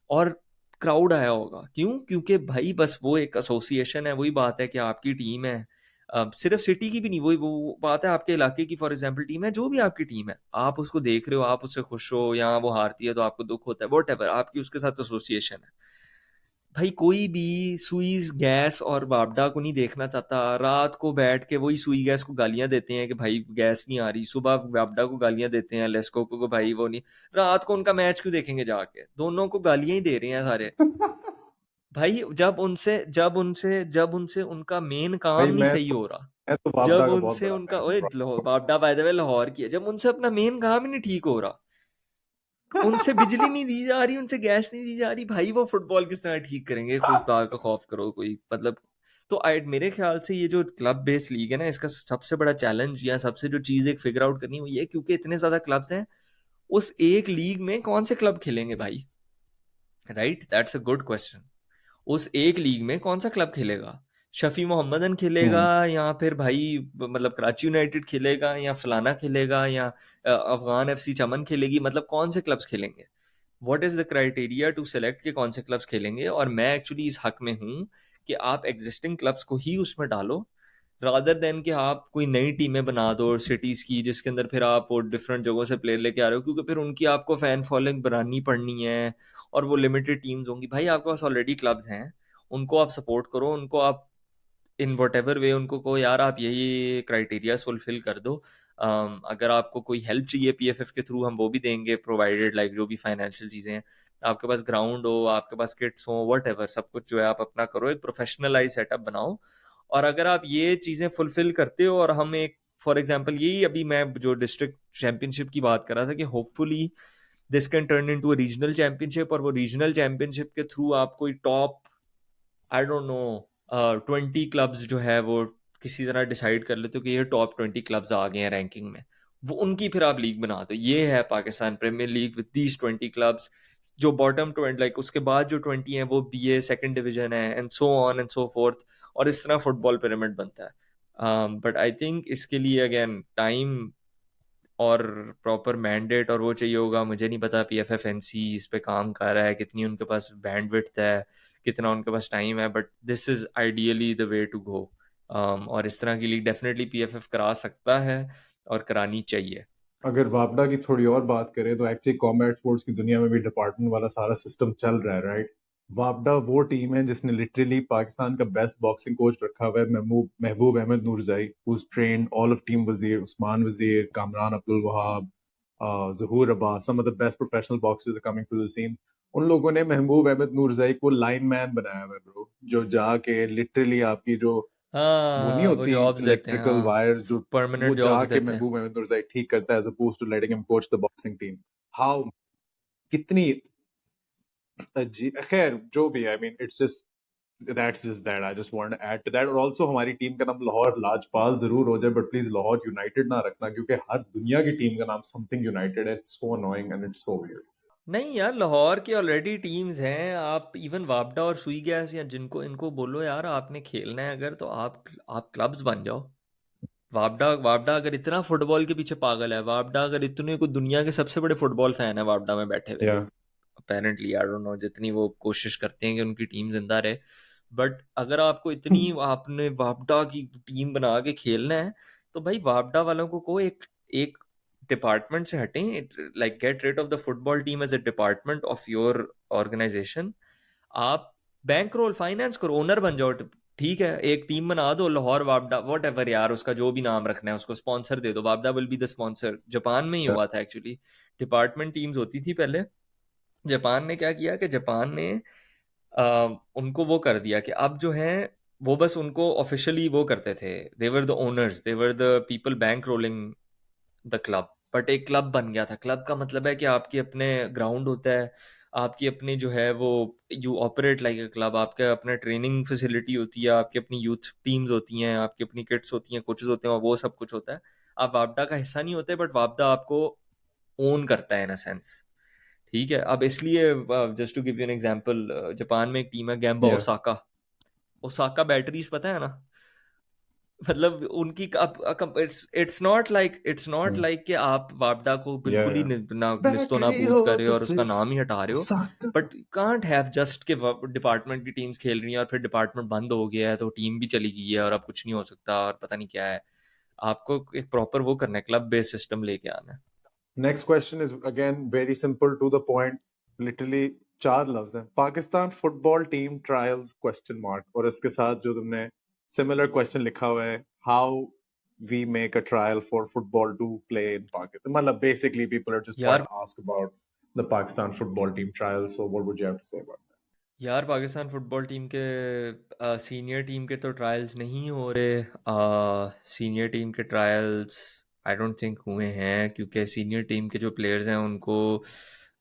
और क्राउड आया होगा। क्यों? क्योंकि भाई बस वो एक एसोसिएशन है, वही बात है कि आपकी टीम है। सिर्फ सिटी की भी नहीं, वही वो बात है आपके इलाके की, फॉर एग्जांपल टीम है, जो भी आपकी टीम है, आप उसको देख रहे हो, आप उससे खुश हो, या वो हारती है तो आपको दुख होता है, वॉट एवर, आपकी उसके साथ एसोसिएशन है। भाई कोई भी सुई गैस और वापडा को नहीं देखना चाहता, रात को बैठ के वही सुई गैस को गालियां देते हैं कि भाई गैस नहीं आ रही, सुबह वापडा को गालियां देते हैं, लेस्को को भाई वो नहीं। रात को उनका मैच क्यों देखेंगे जाके, दोनों को गालियां ही दे रहे हैं सारे। भाई जब उनसे उनका मेन काम भाई नहीं सही हो रहा, मैं तो वापडा जब का बहुत उनसे बड़ा उनका, फैन ओए हूँ। वापडा बाय द वे लाहौर की है, जब उनसे अपना मेन काम ही नहीं ठीक हो रहा, उनसे बिजली नहीं दी जा रही, उनसे गैस नहीं दी जा रही, भाई वो फुटबॉल किस तरह ठीक करेंगे, खुदा का खौफ करो कोई, मतलब। तो आई मेरे ख्याल से ये जो क्लब बेस्ड लीग है ना, इसका सबसे बड़ा चैलेंज या सबसे जो चीज एक फिगर आउट करनी है वो ये, क्योंकि इतने ज्यादा क्लब्स हैं, उस एक लीग में कौन से क्लब खेलेंगे भाई, right, that's a good question. उस एक लीग में कौन सा क्लब खेलेगा? शफी मोहम्मदन खेलेगा, हम्म। या फिर भाई मतलब कराची यूनाइटेड खेलेगा, या फलाना खेलेगा, या अफगान एफसी चमन खेलेगी, मतलब कौन से क्लब्स खेलेंगे? What is the criteria to select के कौन से क्लब्स खेलेंगे? और मैं एक्चुअली इस हक में हूँ कि आप एग्जिस्टिंग क्लब्स को ही उसमें डालो, रादर देन कि आप कोई नई टीमें बना दो सिटीज की, जिसके अंदर फिर आप वो डिफरेंट जगहों से प्लेयर लेके आ रहे हो, क्योंकि फिर उनकी आपको फैन फॉलोइंग बनानी पड़नी है और वो लिमिटेड टीम्स होंगी। भाई आपके पास ऑलरेडी क्लब्स हैं, उनको आप सपोर्ट करो, उनको आप इन वट एवर वे उनको कहो यार आप यही क्राइटेरियाज फुलफिल कर दो। अगर आपको कोई हेल्प चाहिए पीएफएफ के थ्रू, हम वो भी देंगे, प्रोवाइडेड लाइक जो भी फाइनेंशियल चीज़ें हैं, आपके पास ग्राउंड हो, आपके पास किट्स हो, वट एवर, सब कुछ जो है आप अपना करो, एक प्रोफेशनलाइज सेटअप बनाओ। और अगर आप ये चीज़ें फुलफिल करते हो, और हम एक फॉर एग्जाम्पल यही अभी मैं जो डिस्ट्रिक्ट चैंपियनशिप की बात कर रहा था कि hopefully this can turn into a regional championship, और वो रीजनल चैंपियनशिप के थ्रू आप कोई top, I don't no, 20 clubs जो है वो किसी तरह डिसाइड कर लेते हो कि ये टॉप 20 क्लब्स आ गए हैं रैंकिंग में, वो उनकी फिर आप लीग बना दो, ये है Pakistan premiere league with these 20 clubs. जो बॉटम 20 लाइक उसके बाद जो 20 हैं वो बीए सेकंड डिवीजन है, and so on and so forth, और इस तरह फुटबॉल पिरामिड बनता है। बट आई थिंक इसके लिए अगेन टाइम और प्रॉपर मैंडेट और वो चाहिए होगा। मुझे नहीं पता पीएफएफएनसी इस पे काम कर रहा है, कितनी उनके पास बैंडविड्थ है, कितना उनके पास टाइम है, but this is ideally the way to go. और इस तरह की लीग डेफिनेटली पीएफएफ करा सकता है और करानी चाहिए। अगर वापडा की थोड़ी और बात करें तो एक्चुअली कॉम्बैट स्पोर्ट्स की दुनिया में भी डिपार्टमेंट वाला सारा सिस्टम चल रहा है, राइट। वापडा वो टीम है जिसने लिटरली पाकिस्तान का बेस्ट बॉक्सिंग कोच रखा हुआ है, Mehboob Mehboob Ahmed Noorzai, who's trained all of team Wazir, Usman वजीर, कामरान अब्दुल वहाब, जहूर Abbas, some of the best professional boxers are coming to the scene। उन लोगों ने महबूब अहमद नूरजई को लाइन मैन बनाया हुआ है ब्रो, जो जाके लिटरली आपकी जो वो नहीं हाँ, वो होती जॉब्स देते हैं, इलेक्ट्रिकल हाँ, वायर्स, जो वो परमानेंट जॉब्स जाके देते हैं। महबूब अहमद नूरजई ठीक करता है, as opposed to letting him coach the boxing team. How, कितनी अजीब, खैर जो भी, I mean it's just that's just that, I just want to add to that. और आल्सो हमारी टीम का नाम लाहौर लाजपाल जरूर हो जाए, बट प्लीज लाहौर यूनाइटेड ना रखना, क्योंकि हर दुनिया की टीम का नाम समथिंग यूनाइटेड है। It's so annoying and it's so weird. नहीं यार, लाहौर की ऑलरेडी टीम्स हैं। आप इवन वापडा और सुई गैस या जिनको इनको बोलो यार, आपने खेलना है अगर, तो आप क्लब्स बन जाओ। वापडा वापडा अगर इतना फुटबॉल के पीछे पागल है, वापडा अगर इतने को दुनिया के सबसे बड़े फुटबॉल फैन है वापडा में बैठे हुए, या अपेरेंटली आई डोंट नो, जितनी वो कोशिश करते हैं कि उनकी टीम जिंदा रहे। बट अगर आपको इतनी, आपने वापडा की टीम बना के खेलना है, तो भाई वापडा वालों को एक एक डिपार्टमेंट से हटें, like get rid of the football team as a department of your organisation. आप बैंक रोल फाइनेंस करो, ओनर बन जाओ। ठीक है, एक टीम बना दो, लाहौर वापडा, वॉट एवर यार, उसका जो भी नाम रखना है, उसको स्पॉन्सर दे दो, वापडा will be the sponsor. Japan में ही हुआ था एक्चुअली, डिपार्टमेंट टीम्स होती थी पहले। जापान ने क्या किया कि जापान ने उनको वो कर दिया कि अब जो है, वो बस उनको ऑफिशियली वो करते थे, they were the owners, they were the people bankrolling the club. But एक क्लब बन गया था। क्लब का मतलब है कि आपके अपने ग्राउंड होता है, आपकी अपनी जो है वो, you operate like a club, आपके अपने ट्रेनिंग फैसिलिटी होती है, आपकी अपनी यूथ टीम्स होती हैं, आपकी अपनी किट्स होती हैं, कोचेस होते हैं, और वो सब कुछ होता है। आप वापडा का हिस्सा नहीं होते, बट वापडा आपको ओन करता है इन अ सेंस। ठीक है, अब इसलिए, just to give you an example, Japan में एक टीम है गैम्बा या ओसाका। ओसाका बैटरीज पता है ना? मतलब उनकी, अब इट्स नॉट लाइक कि आप वापडा को बिल्कुल ही या निस्तो बैटरी हो नाबूद कर रहे हो तो और उसका सिर्फ नाम ही हटा रहे हो। Osaka. But can't have just के डिपार्टमेंट की टीम्स खेल रही हैं और फिर डिपार्टमेंट बंद हो गया है तो टीम भी चली गई है और अब कुछ नहीं हो सकता और पता नहीं क्या है। आपको एक प्रॉपर वो करना है, क्लब बेस्ड सिस्टम लेके आना है। Next question is again very simple to the point, literally चार लफ्ज हैं, Pakistan football team trials question mark, और इसके साथ जो तुमने सिमिलर क्वेश्चन लिखा हुआ है, how we make a trial for football to play in Pakistan. मतलब basically people are just trying यार to ask about the Pakistan football team trials, so what would you have to say about यार Pakistan football team के senior team के तो trials नहीं हो रहे। Senior team के ट्रायल्स आई डोंट थिंक हुए हैं, क्योंकि सीनियर टीम के जो प्लेयर्स हैं उनको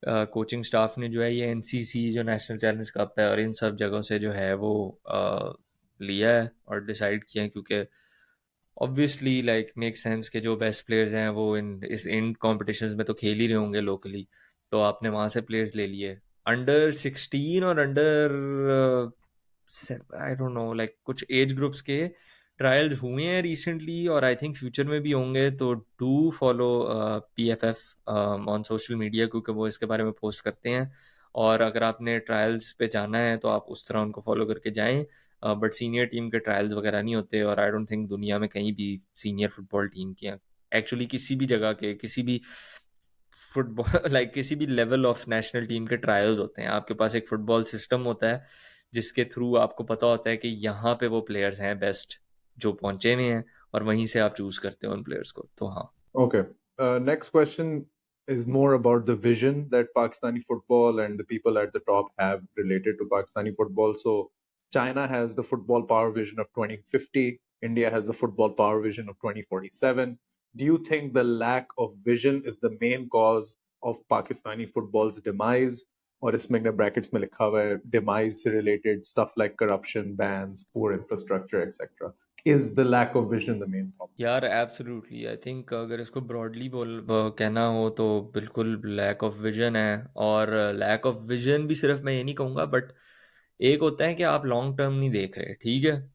कोचिंग स्टाफ ने जो है ये एनसीसी जो नेशनल चैलेंज कप है और इन सब जगहों से जो है वो लिया है और डिसाइड किया है, क्योंकि ऑब्वियसली लाइक मेक सेंस के जो बेस्ट प्लेयर्स हैं वो इन कॉम्पिटिशन्स में तो खेल ही रहे होंगे लोकली, तो आपने वहाँ से प्लेयर्स ले लिए। अंडर 16 और under I don't no, like कुछ एज ग्रुप्स के ट्रायल्स हुए हैं रिसेंटली और आई थिंक फ्यूचर में भी होंगे। तो do follow PFF on social media, क्योंकि वो इसके बारे में पोस्ट करते हैं। और अगर आपने ट्रायल्स पे जाना है तो आप उस तरह उनको फॉलो करके जाएं। बट सीनियर टीम के ट्रायल्स वगैरह नहीं होते, और आई डोंट थिंक दुनिया में कहीं भी सीनियर फुटबॉल टीम के, एक्चुअली किसी भी जगह के, किसी भी फुटबॉल लाइक किसी भी लेवल ऑफ नेशनल टीम के ट्रायल्स होते हैं। आपके पास एक फुटबॉल सिस्टम होता है जिसके थ्रू आपको पता होता है कि यहाँ पे वो प्लेयर्स हैं बेस्ट जो पहुंचे हुए हैं, और वहीं से आप चूज करते हो उन प्लेयर्स को। तो हाँ। Okay. Next question is more about the vision that Pakistani football and the people at the top have related to Pakistani football. So, China has the football power vision of 2050. India has the football power vision of 2047. Do you think the lack of vision is the main cause of Pakistani football's demise? Or इसमें brackets में लिखा हुआ है demise से related stuff like corruption, bans, poor infrastructure, etc. Is the lack of vision the main problem? यार absolutely, आई think अगर इसको broadly कहना हो तो बिल्कुल लैक ऑफ विजन है। और लैक ऑफ विजन भी सिर्फ मैं ये नहीं कहूँगा, बट एक होता है कि आप लॉन्ग टर्म नहीं देख रहे, ठीक है।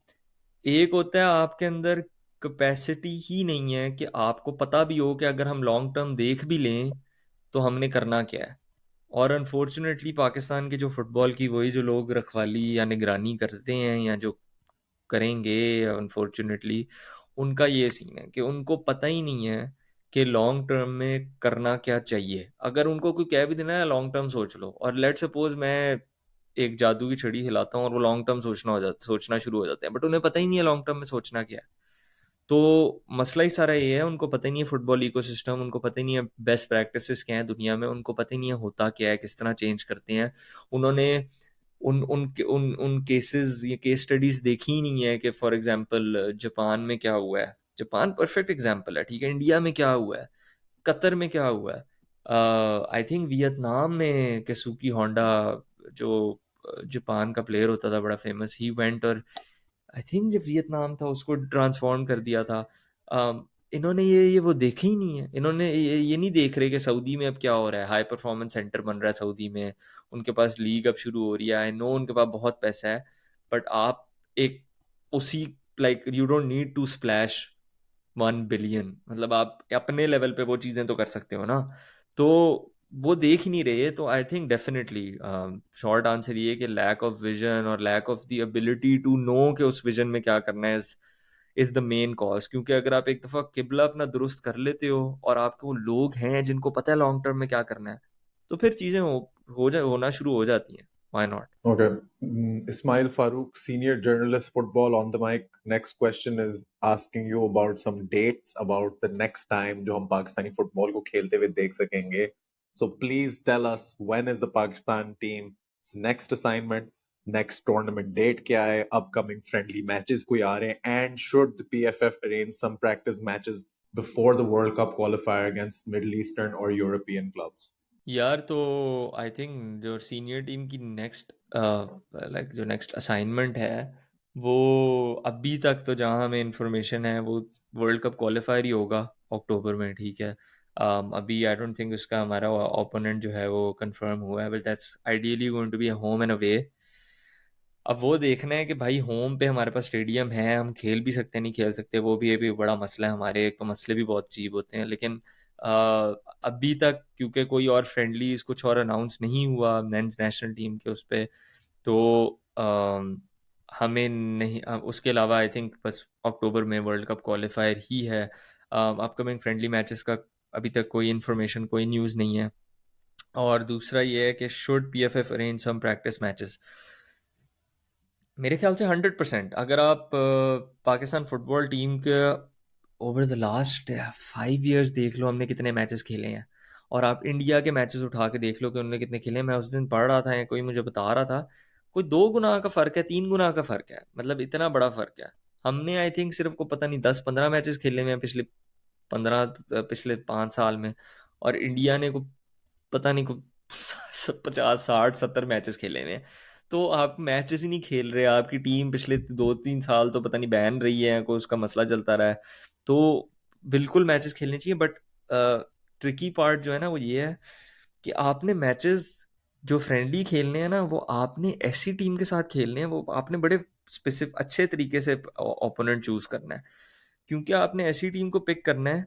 एक होता है आपके अंदर कैपेसिटी ही नहीं है कि आपको पता भी हो कि अगर हम लॉन्ग टर्म देख भी लें तो हमने करना क्या है। और अनफॉर्चुनेटली पाकिस्तान के जो फुटबॉल की वही जो लोग रखवाली या निगरानी करते हैं या जो करेंगे, अनफॉर्चुनेटली उनका ये सीन है कि उनको पता ही नहीं है कि लॉन्ग टर्म में करना क्या चाहिए। अगर उनको कोई कह भी देना है लॉन्ग टर्म सोच लो, और लेट सपोज मैं एक जादू की छड़ी हिलाता हूँ और वो लॉन्ग टर्म सोचना शुरू हो जाते हैं, बट उन्हें पता ही नहीं है लॉन्ग टर्म में सोचना क्या है। तो मसला ही सारा ये है, उनको पता ही नहीं है फुटबॉल इकोसिस्टम, उनको पता ही नहीं है बेस्ट प्रैक्टिसेस क्या है दुनिया में, उनको पता ही नहीं है होता क्या है, किस तरह चेंज करते हैं। उन्होंने उन केसेस, ये केस स्टडीज देखी ही नहीं है कि फॉर एग्जांपल जापान में क्या हुआ है। जापान परफेक्ट एग्जांपल है, ठीक है। इंडिया में क्या हुआ है, कतर में क्या हुआ है, आई थिंक वियतनाम में केसुकी होंडा, जो जापान का प्लेयर होता था बड़ा फेमस, ही वेंट और आई थिंक जब वियतनाम था उसको ट्रांसफॉर्म कर दिया था। इन्होंने ये वो देखे ही नहीं है। इन्होंने ये नहीं देख रहे कि सऊदी में अब क्या हो रहा है, हाई परफॉर्मेंस सेंटर बन रहा है सऊदी में, उनके पास लीग अब शुरू हो रही है। आई नो उनके पास बहुत पैसा है, बट आप एक उसी, like you don't need to splash 1 billion, मतलब आप अपने लेवल पे वो चीजें तो कर सकते हो ना। तो वो देख ही नहीं रहे। तो I think definitely short answer ये है कि लैक ऑफ विजन और lack of the ability to know कि उस विजन में क्या करना है इज द मेन कॉज। क्योंकि अगर आप एक दफा किबला अपना दुरुस्त कर लेते हो और आपके वो लोग हैं जिनको पता है लॉन्ग टर्म में क्या करना है, तो फिर चीजें होना शुरू हो जाती हैं। Why not. Okay. Ismail Farooq, senior journalist, football on the mic. Next question is asking you about some dates about the next time जो हम पाकिस्तानी फुटबॉल को खेलते हुए देख सकेंगे. So please tell us when is the Pakistan team's next assignment, next tournament date क्या है, upcoming friendly matches कोई आ रहे हैं, and should the PFF arrange some practice matches before the World Cup qualifier against Middle Eastern or European clubs? यार तो I think जो senior team की next, like जो नेक्स्ट असाइनमेंट है, वो अभी तक तो जहाँ हमें इंफॉर्मेशन है वो वर्ल्ड कप क्वालिफायर ही होगा अक्टूबर में, ठीक है। अभी आई डोंट थिंक उसका हमारा ओपोनेंट जो है वो कंफर्म हुआ है, but that's ideally going to be home and away. अब वो देखना है कि भाई होम पे हमारे पास स्टेडियम है, हम खेल भी सकते हैं नहीं खेल सकते, वो भी अभी बड़ा मसला है हमारे। एक तो मसले भी बहुत अजीब होते हैं, लेकिन अ, अभी तक क्योंकि कोई और फ्रेंडलीज कुछ और अनाउंस नहीं हुआ मेंस नेशनल टीम के उस पे, तो हमें नहीं, उसके अलावा आई थिंक बस अक्टूबर में वर्ल्ड कप क्वालिफायर ही है। अपकमिंग फ्रेंडली मैचेस का अभी तक कोई इन्फॉर्मेशन, कोई न्यूज़ नहीं है। और दूसरा ये है कि should PFF arrange some practice matches, मेरे ख्याल से 100%। अगर आप पाकिस्तान फुटबॉल टीम के ओवर द लास्ट 5 इयर्स देख लो हमने कितने मैचेस खेले हैं, और आप इंडिया के मैचेस उठा के देख लो कि उन्होंने कितने खेले हैं। मैं उस दिन पढ़ रहा था या कोई मुझे बता रहा था, कोई 2 गुना का फ़र्क है, 3 गुना का फ़र्क है, मतलब इतना बड़ा फ़र्क है। हमने आई थिंक सिर्फ को पता नहीं 10-15 मैचेस खेले हुए हैं पिछले 5 साल में, और इंडिया ने को पता नहीं को 50-60-70 मैचेस खेले हुए हैं। तो आप मैचेस ही नहीं खेल रहे, आपकी टीम पिछले 2-3 साल तो पता नहीं बैन रही है, कोई उसका मसला चलता रहा है। तो बिल्कुल मैचेस खेलने चाहिए, बट ट्रिकी पार्ट जो है ना वो ये है कि आपने मैचेस जो फ्रेंडली खेलने हैं ना, वो आपने ऐसी टीम के साथ खेलने हैं, वो आपने बड़े स्पेसिफिक अच्छे तरीके से ओपोनेंट चूज करना है। क्योंकि आपने ऐसी टीम को पिक करना है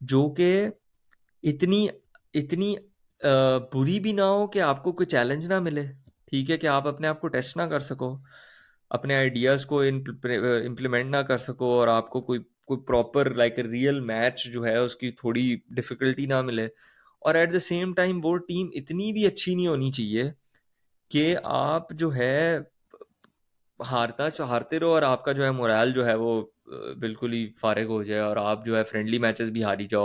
जो कि इतनी इतनी बुरी भी ना हो कि आपको कोई चैलेंज ना मिले, ठीक है, कि आप अपने आप को टेस्ट ना कर सको, अपने आइडियाज़ को इम्प्लीमेंट ना कर सको, और आपको कोई कोई प्रॉपर लाइक रियल मैच जो है उसकी थोड़ी डिफिकल्टी ना मिले। और एट द सेम टाइम वो टीम इतनी भी अच्छी नहीं होनी चाहिए कि आप जो है हारते रहो और आपका जो है मोराल जो है वो बिल्कुल ही फारिग हो जाए, और आप जो है फ्रेंडली मैचेस भी हारी जाओ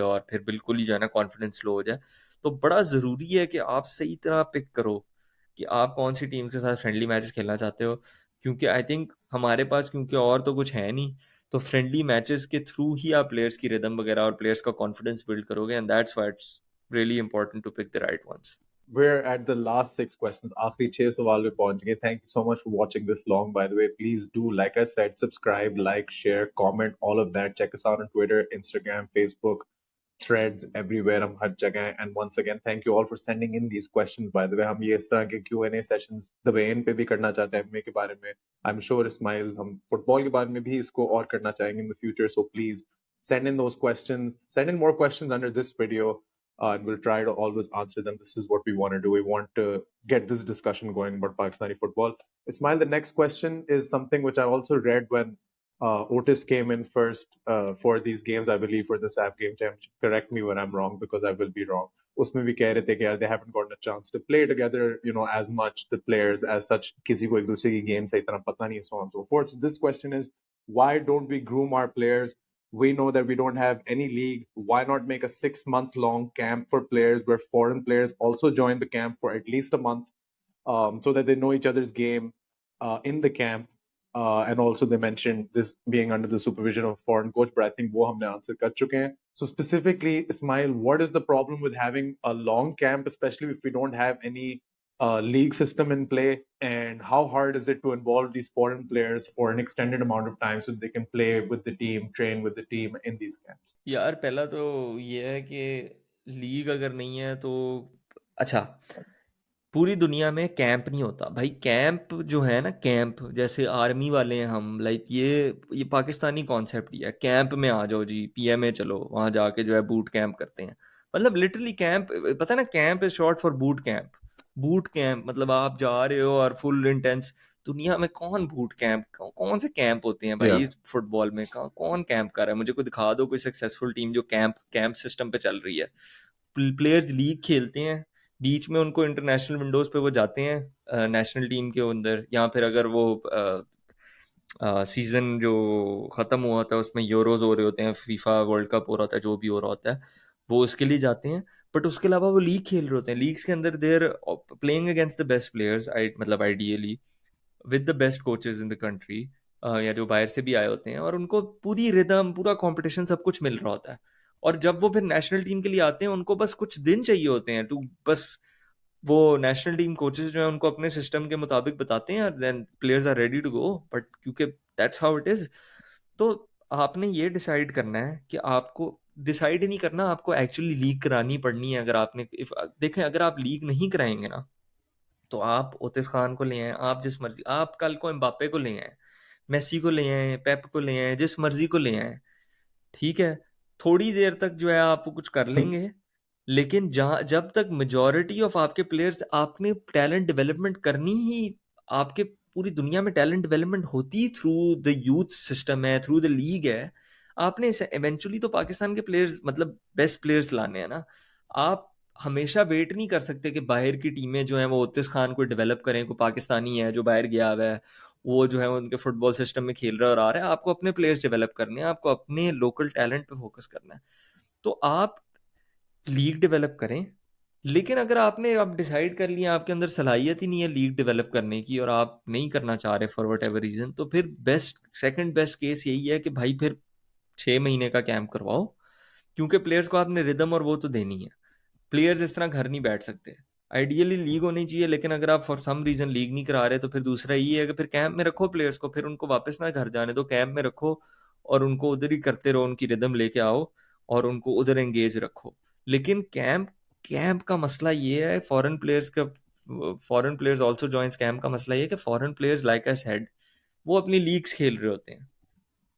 और फिर बिल्कुल ही जो है ना कॉन्फिडेंस लो हो जाए। तो बड़ा ज़रूरी है कि आप सही तरह पिक करो कि आप कौन सी टीम के साथ फ्रेंडली मैचेस खेलना चाहते हो। क्योंकि आई थिंक हमारे पास क्योंकि और तो कुछ है नहीं, तो फ्रेंडली मैचेस के थ्रू ही आप प्लेयर्स की रिदम वगैरह और प्लेयर्स का कॉन्फिडेंस बिल्ड करोगे, and that's why it's really important to pick the right ones. We're at the last 6 questions. आखिरी 6 सवाल पे पहुंच गए. Thank you so much for watching this long. By the way, please do, like I said, subscribe, like, share, comment, all of that. Check us out on Twitter, Instagram, Facebook, Threads, everywhere. हम हर जगह हैं. And once again, thank you all for sending in these questions. By the way, हम ये इस तरह के Q&A sessions दबेन पे भी करना चाहते हैं MMA के बारे में. I'm sure Ismail हम फुटबॉल के बारे में भी इसको और करना चाहेंगे in the future. So please send in those questions. Send in more questions under this video. And we'll try to always answer them. This is what we want to do. We want to get this discussion going about Pakistani football. Ismail, the next question is something which I also read when Otis came in first for these games, I believe, for the SAF Game Championship. Correct me when I'm wrong, because I will be wrong. उसमें भी कह रहे थे कि यार they haven't gotten a chance to play together, you know, as much, the players as such. किसी को एक दूसरे की game सही तरह पता नहीं, so on and so forth. So this question is, Why don't we groom our players? We know that we don't have any league. Why not make a 6 month long camp for players where foreign players also join the camp for at least a month, so that they know each other's game in the camp? And also, they mentioned this being under the supervision of a foreign coach, but I think वो हमने answer कर चुके हैं. So specifically, Ismail, what is the problem with having a long camp, especially if we don't have any league system in play? And how hard is it to involve these foreign players for an extended amount of time so they can play with the team, train with the team in these camps? यार पहला तो ये है कि league अगर नहीं है तो अच्छा, पूरी दुनिया में कैंप नहीं होता भाई। कैंप जो है ना, कैंप जैसे आर्मी वाले हैं हम, लाइक ये पाकिस्तानी कॉन्सेप्ट ही है। कैंप में आ जाओ जी, पीएमए चलो, वहाँ जाके जो है बूट कैंप करते हैं। मतलब लिटरली कैंप, पता है ना, camp is short for boot camp. Boot camp मतलब आप जा रहे हो और फुल इंटेंस। दुनिया में कौन बूट कैंप, कौन से कैंप होते हैं भाई Yeah. इस फुटबॉल में? कौन कैंप कर रहा है? मुझे कोई दिखा दो कोई सक्सेसफुल टीम जो कैंप कैंप सिस्टम पे चल रही है। प्लेयर्स लीग खेलते हैं, बीच में उनको इंटरनेशनल विंडोज पे वो जाते हैं नेशनल टीम के अंदर, या फिर अगर वो सीजन जो ख़त्म हुआ होता है उसमें यूरोज हो रहे होते हैं, फीफा वर्ल्ड कप हो रहा होता है, जो भी हो रहा होता है, वो उसके लिए जाते हैं। बट उसके अलावा वो लीग खेल रहे होते हैं। लीग्स के अंदर there playing against the best players, मतलब ideally with the best coaches in the country, या जो बाहर से भी आए होते हैं, और उनको पूरी रिदम, पूरा कंपटीशन, सब कुछ मिल रहा होता है। और जब वो फिर नेशनल टीम के लिए आते हैं, उनको बस कुछ दिन चाहिए होते हैं टू बस, वो नेशनल टीम कोचेज जो है उनको अपने सिस्टम के मुताबिक बताते हैं, then players are ready to go. But क्योंकि दैट्स हाउ इट इज, तो आपने ये डिसाइड करना है कि आपको डिसाइड ही नहीं करना, आपको एक्चुअली लीग करानी पड़नी है। अगर आपने देखें, अगर आप लीग नहीं कराएंगे ना, तो आप ओतिस खान को ले आए, आप जिस मर्जी, आप कल को एम्बापे को ले आए, मेसी को ले आए, पेप को ले आए, जिस मर्जी को ले आए, ठीक है, थोड़ी देर तक जो है आप वो कुछ कर लेंगे। लेकिन जहाँ जब तक मेजॉरिटी ऑफ आपके प्लेयर्स, आपने टैलेंट डेवलपमेंट करनी ही, आपके पूरी दुनिया में टैलेंट डेवलपमेंट होती थ्रू द यूथ सिस्टम है, थ्रू द लीग है। आपने इवेंचुअली तो पाकिस्तान के प्लेयर्स, मतलब बेस्ट प्लेयर्स लाने हैं ना। आप हमेशा वेट नहीं कर सकते कि बाहर की टीमें जो हैं वो उतिस खान को डेवलप करें, को पाकिस्तानी है जो बाहर गया हुआ है, वो जो है उनके फुटबॉल सिस्टम में खेल रहा है और आ रहा है। आपको अपने प्लेयर्स डेवलप करने हैं, आपको अपने लोकल टैलेंट पे फोकस करना है। तो आप लीग डेवलप करें। लेकिन अगर आपने अब डिसाइड कर लिया, आपके अंदर सलाहियत ही नहीं है लीग डेवलप करने की, और आप नहीं करना चाह रहे फॉर वट एवर रीजन, तो फिर बेस्ट, सेकंड बेस्ट केस यही है कि भाई फिर 6 महीने का कैंप करवाओ। क्योंकि प्लेयर्स को आपने रिदम और वो तो देनी है। प्लेयर्स इस तरह घर नहीं बैठ सकते। आइडियली लीग होनी चाहिए, लेकिन अगर आप फॉर सम रीजन लीग नहीं करा रहे, तो फिर दूसरा ये है कि फिर कैंप में रखो प्लेयर्स को, फिर उनको वापस ना घर जाने दो, कैंप में रखो और उनको उधर ही करते रहो, उनकी रिदम लेके आओ और उनको उधर एंगेज रखो। लेकिन कैंप कैंप का मसला ये है, फॉरेन प्लेयर्स का, foreign players also joins camp का मसला ये है कि foreign players like I said, वो अपनी लीग्स खेल रहे होते हैं।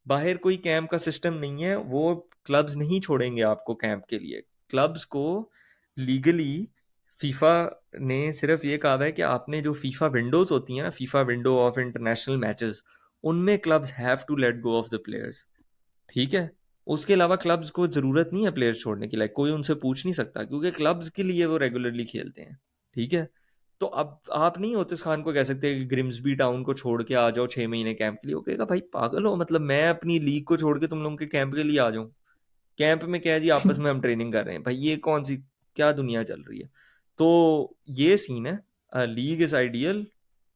बाहर कोई कैंप का सिस्टम नहीं है, वो क्लब्स नहीं छोड़ेंगे आपको कैंप के लिए। क्लब्स को लीगली फीफा ने सिर्फ ये कहा है कि आपने जो फीफा विंडोज होती हैं ना, FIFA window of international matches, उनमें clubs have to let go of the players, ठीक है। उसके अलावा क्लब्स को जरूरत नहीं है प्लेयर्स छोड़ने की, लाइक कोई उनसे पूछ नहीं सकता, क्योंकि क्लब्स के लिए वो रेगुलरली खेलते हैं, ठीक है। तो अब आप नहीं होतिस खान को कह सकते कि ग्रिम्सबी टाउन को छोड़ के आ जाओ 6 महीने कैंप के लिए। वो कहेगा भाई पागल हो, मतलब मैं अपनी लीग को छोड़ के तुम लोगों के कैंप के लिए आ जाऊं? कैंप में क्या है जी, आपस में हम ट्रेनिंग कर रहे हैं भाई, ये कौन सी क्या दुनिया चल रही है? तो ये सीन है। लीग इज आइडियल,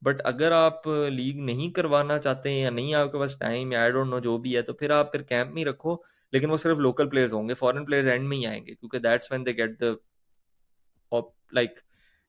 बट अगर आप लीग नहीं करवाना चाहते हैं या नहीं आपके पास टाइम, या आई डोंट नो जो भी है, तो फिर आप फिर कैंप में ही रखो। लेकिन वो सिर्फ लोकल प्लेयर्स होंगे, फॉरेन प्लेयर्स एंड में ही आएंगे, क्योंकि that's when they get the like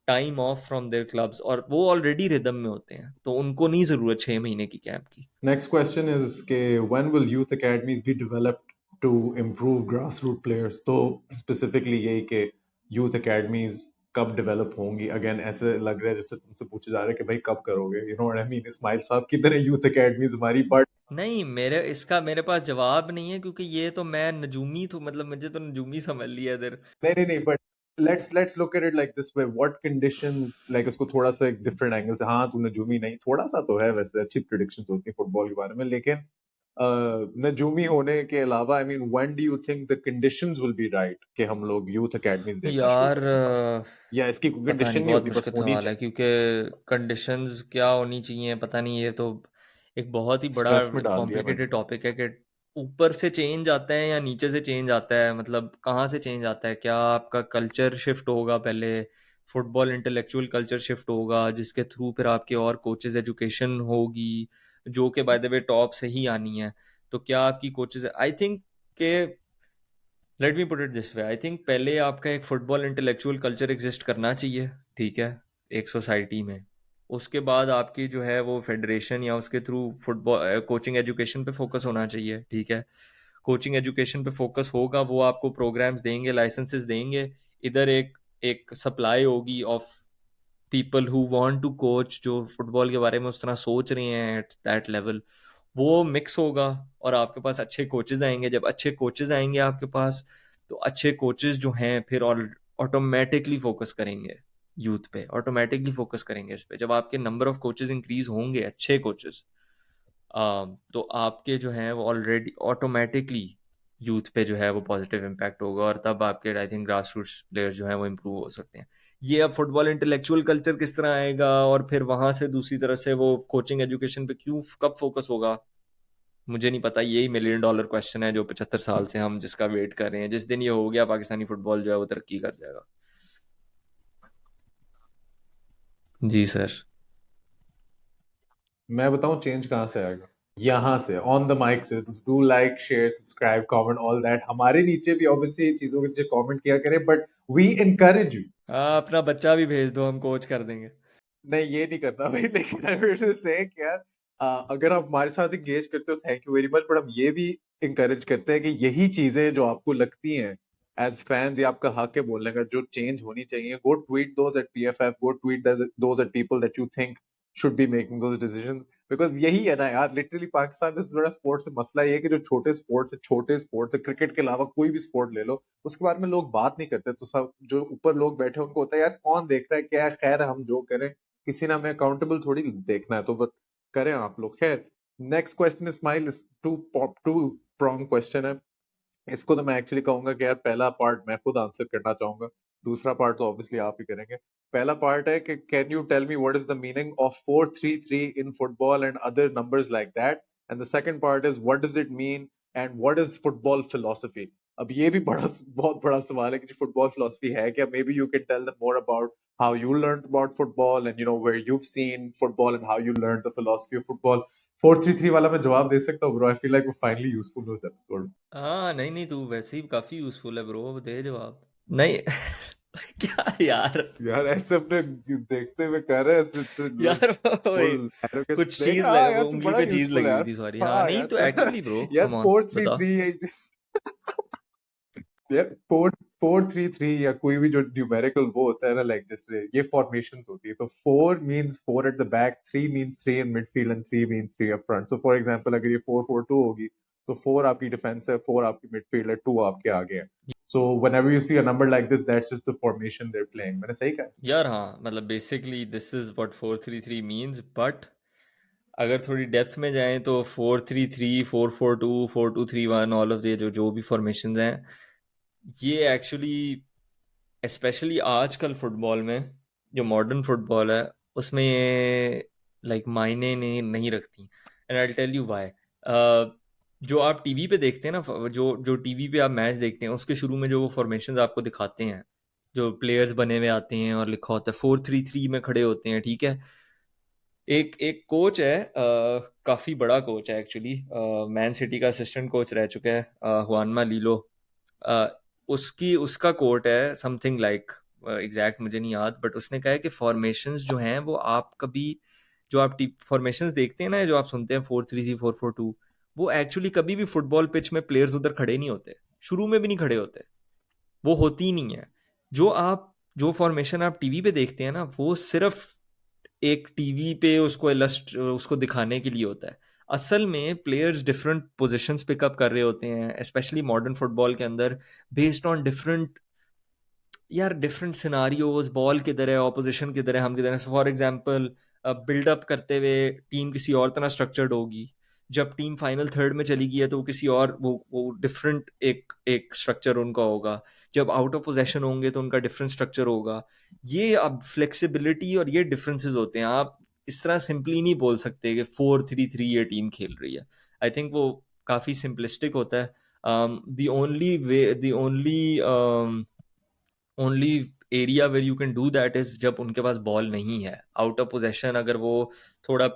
time off from their clubs, और वो ऑलरेडी रिदम में होते हैं, तो उनको नहीं जरूरत 6 महीने की कैंप की। Next question is के when will youth academies be developed to improve grassroots players? तो specifically यही कि youth academies कब develop होंगी? Again ऐसे लग रहा है जैसे तुमसे पूछा जा रहा है कि भाई कब करोगे? You know what I mean? Ismail साहब की तरह youth academies हमारी but नहीं, मेरे पास जवाब नहीं है, क्योंकि ये तो मैं नजूमी तो, मतलब मुझे तो नजूमी समझ लिया इधर। नहीं but let's look at it like this way. What conditions like इसको थोड़ा सा एक different angle से, हाँ तू नजूमी नहीं, थोड़ा सा तो है वैसे, अच्छी predictions होती है फुटबॉल के बारे में, लेकिन नजूमी होने के अलावा I mean when do you think the conditions will be right कि हम लोग यूथ एकेडमीज देखना शुरू यार करें? या इसकी कोई पता कंडीशन नहीं, नहीं बहुत होती, बस मुश्किल होनी सवाल है, चाहिए? क्योंकि कंडीशंस क्या होनी चाहिए पता नहीं, ये तो एक बहुत ही बड़ा स्ट्रेस में डाल दिया भाई। कॉम्प्लिकेटेड टॉपिक है कि ऊपर से चेंज आता है या नीचे से चेंज आता है, मतलब कहाँ से चेंज आता है, क्या आपका कल्चर शिफ्ट होगा पहले, फुटबॉल इंटेलेक्चुअल कल्चर शिफ्ट होगा जिसके थ्रू फिर आपके और कोचेज एजुकेशन होगी, जो कि बाय द वे टॉप से ही आनी है। तो क्या आपकी कोचेज, आई थिंक के, let me put it this way, I think पहले आपका एक फुटबॉल इंटेलेक्चुअल कल्चर एग्जिस्ट करना चाहिए, ठीक है, एक सोसाइटी में। उसके बाद आपकी जो है वो फेडरेशन या उसके थ्रू फुटबॉल कोचिंग एजुकेशन पे फोकस होना चाहिए, ठीक है। कोचिंग एजुकेशन पे फोकस होगा, वो आपको प्रोग्राम्स देंगे, लाइसेंसेस देंगे, इधर एक एक सप्लाई होगी of people who want to coach, जो फुटबॉल के बारे में उस तरह सोच रहे हैं एट दैट लेवल, वो मिक्स होगा और आपके पास अच्छे कोचेज आएंगे। जब अच्छे कोचेज आएंगे आपके पास, तो अच्छे कोचेज जो हैं फिर ऑटोमेटिकली फोकस करेंगे यूथ पे, ऑटोमेटिकली फोकस करेंगे इस पे। जब आपके नंबर ऑफ कोचेज इंक्रीज होंगे, अच्छे कोचेज, तो आपके जो हैं वो ऑलरेडी ऑटोमेटिकली यूथ पे जो है वो पॉजिटिव इम्पैक्ट होगा, और तब आपके I think grass roots players जो हैं वो इम्प्रूव हो सकते हैं। ये अब फुटबॉल इंटेलेक्चुअल कल्चर किस तरह आएगा और फिर वहां से दूसरी तरफ से वो कोचिंग एजुकेशन पे क्यों कब फोकस होगा, मुझे नहीं पता। यही मिलियन डॉलर क्वेश्चन है जो 75 साल से हम जिसका वेट कर रहे हैं। जिस दिन ये हो गया, पाकिस्तानी फुटबॉल जो है वो तरक्की कर जाएगा। जी सर। मैं बताऊं चेंज कहाँ से आएगा? यहाँ से, ऑन द माइक से। Do like, share, subscribe, comment, all that. हमारे नीचे भी ऑब्वियसली चीजों के नीचे कमेंट किया करें, बट वी इनकरेज यू। हाँ, अपना बच्चा भी भेज दो, हम कोच कर देंगे। नहीं, ये नहीं करता भाई, लेकिन आई विल जस्ट से कि यार, अगर आप हमारे साथ इंगेज करते हो, thank you very much, but हम ये भी इंकरेज करते हैं कि यही चीजें जो आपको लगती हैं एज फैंस, ये आपका हक है बोलने का, जो चेंज होनी चाहिए, go tweet those at PFF, go tweet those at people that you think should be making those decisions. Because यही है ना यार, लिटरली पाकिस्तान में बड़ा स्पोर्ट्स से मसला ये है कि जो छोटे स्पोर्ट्स है, क्रिकेट के अलावा कोई भी स्पोर्ट ले लो, उसके बारे में लोग बात नहीं करते। तो सब जो ऊपर लोग बैठे हैं उनको होता है यार कौन देख रहा है, क्या है, खैर हम जो करें, किसी ने हमें अकाउंटेबल थोड़ी देखना है, तो बस करें आप लोग। खैर, next question is Ismail, two prong question है। इसको तो मैं एक्चुअली कहूंगा कि यार पहला पार्ट मैं खुद आंसर करना चाहूंगा, दूसरा पार्ट तो ऑब्वियसली आप ही करेंगे। पहला पार्ट है कि can you tell me what is the meaning of 4-3-3 in football and other numbers like that, and the second part is what does it mean and what is football philosophy. अब ये भी बड़ा बहुत बड़ा सवाल है कि फुटबॉल फिलोसफी है क्या। Maybe you can tell them more about how you learned about football and where you've seen football and how you learned the philosophy of football। 4-3-3 वाला मैं जवाब दे सकता हूँ ब्रो, आई फील लाइक वो finally useful हो इस episode. हाँ, नहीं नहीं, तू वैसे ही काफी यूजफुल है ब्रो, दे जवाब। नहीं क्या यार। यार ऐसे अपने देखते हुए कर रहे हैं ऐसे तो यार वो फुल एक- एरोगेंस कुछ देख। चीज हाँ वो यार तू उंगली बड़ा पे चीज यूजफुल लगी है हुई यार। थी, सॉरी। हाँ हाँ नहीं यार तो एक्चुअली ब्रो, यार कम ऑन, फोर थ्री बता। थ्री यार फोर 4-3-3 या कोई भी जो न्यूमेरिकल वो होता है ना, लाइक जैसे ये फॉर्मेशन होती है, तो 4 means 4 at the back, 3 means 3 in midfield and 3 means 3 up front. So for example अगर ये 4-4-2 होगी, तो 4 आपकी डिफेंस है, 4 आपकी मिडफील्ड है, 2 आपके आगे है। So whenever you see a number like this, that's just the formation they are playing. मैंने सही कहा? यार हाँ, मतलब basically this is what 4-3-3 means, but अगर थोड़ी डेप्थ में जाएं तो 4-3-3, 4-4-2, 4-2-3-1, ऑल ऑफ ये जो जो भी फॉर्मेशंस हैं, ये एक्चुअली स्पेशली आजकल फुटबॉल में, जो मॉडर्न फुटबॉल है, उसमें ये लाइक मायने नहीं रखती। And I tell you why. जो आप टीवी पे देखते हैं ना, जो जो टीवी पे आप मैच देखते हैं, उसके शुरू में जो वो फॉर्मेशंस आपको दिखाते हैं, जो प्लेयर्स बने हुए आते हैं और लिखा होता है 4-3-3 में खड़े होते हैं, ठीक है। एक एक कोच है, काफ़ी बड़ा कोच है एक्चुअली, मैन सिटी का असिस्टेंट कोच रह चुका है, हुआनमा लीलो। अ, उसकी उसका कोट है समथिंग लाइक, एग्जैक्ट मुझे नहीं याद, बट उसने कहा है कि फॉर्मेशंस जो हैं वो आप कभी, जो आप फॉर्मेशंस देखते हैं ना, जो आप सुनते हैं 4-3-3, 4-4-2, वो एक्चुअली कभी भी फुटबॉल पिच में प्लेयर्स उधर खड़े नहीं होते, शुरू में भी नहीं खड़े होते, वो होती ही नहीं है। जो फॉर्मेशन आप टीवी पे देखते हैं ना, वो सिर्फ एक टीवी पे उसको दिखाने के लिए होता है। असल में प्लेयर्स डिफरेंट पोजीशंस पिकअप कर रहे होते हैं, स्पेशली मॉडर्न फुटबॉल के अंदर, बेस्ड ऑन डिफरेंट, यार डिफरेंट सिनारियोज, बॉल किधर है, ऑपोजिशन किधर है, हम किधर है। फॉर एग्जांपल, बिल्डअप करते हुए टीम किसी और तरह स्ट्रक्चर्ड होगी, जब टीम फाइनल थर्ड में चली गई है तो वो किसी और, वो डिफरेंट एक एक स्ट्रक्चर उनका होगा। जब आउट ऑफ पोजेशन होंगे तो उनका डिफरेंट स्ट्रक्चर होगा। ये अब फ्लेक्सिबिलिटी और ये डिफरेंसेस होते हैं। आप इस तरह सिंपली नहीं बोल सकते कि 4-3-3 ये टीम खेल रही है। आई थिंक वो काफ़ी सिंपलिस्टिक होता है। The only area where you can do that is जब उनके पास बॉल नहीं है, आउट ऑफ पोजेशन अगर वो थोड़ा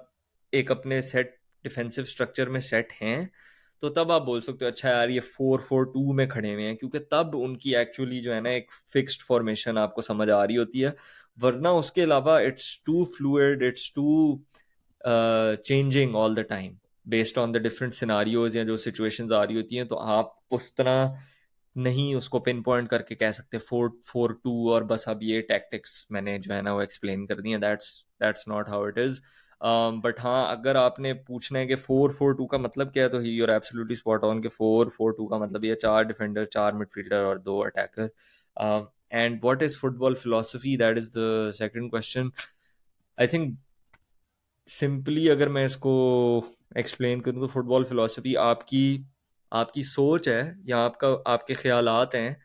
एक अपने सेट डिफेंसिव स्ट्रक्चर में सेट हैं, तो तब आप बोल सकते हो अच्छा यार ये 4-4-2 में खड़े हुए हैं, क्योंकि तब उनकी एक्चुअली जो है ना एक फिक्स्ड फॉर्मेशन आपको समझ आ रही होती है। वरना उसके अलावा it's too fluid, it's too changing all the time based on the different scenarios या जो सिचुएशंस आ रही होती हैं, तो आप उस तरह नहीं उसको पिन पॉइंट करके कह सकते 4-4-2 और बस अब ये टैक्टिक्स मैंने जो है ना वो एक्सप्लेन कर दी है। That's not how it is. But हाँ, अगर आपने पूछना है कि 4-4-2 का मतलब क्या है, तो ही यूर एब्सोल्युटली स्पॉट ऑन के 4-4-2 का मतलब ये 4 डिफेंडर, 4 मिडफील्डर और 2 attacker. And what is football philosophy, that is the second question. I think simply अगर मैं इसको एक्सप्लेन करूँ तो फुटबॉल फिलोसफी आपकी आपकी सोच है या आपके ख्यालात हैं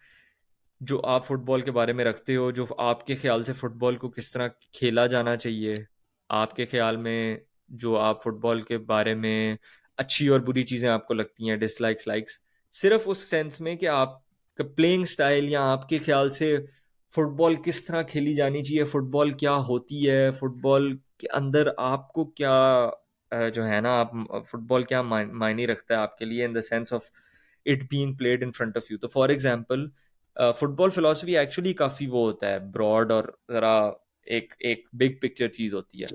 जो आप फुटबॉल के बारे में रखते हो, जो आपके ख्याल से फुटबॉल को किस तरह खेला जाना चाहिए। आपके ख्याल में जो आप फुटबॉल के बारे में अच्छी और बुरी चीज़ें आपको लगती हैं, डिसलाइक्स, लाइक्स, सिर्फ उस सेंस में कि आपका प्लेइंग स्टाइल या आपके ख्याल से फुटबॉल किस तरह खेली जानी चाहिए, फुटबॉल क्या होती है, फुटबॉल के अंदर आपको क्या जो है ना आप फुटबॉल क्या मायने रखता है आपके लिए in the sense of it being played in front of you. तो for example football philosophy actually काफ़ी वो होता है ब्रॉड और ज़रा एक एक बिग पिक्चर चीज़ होती है।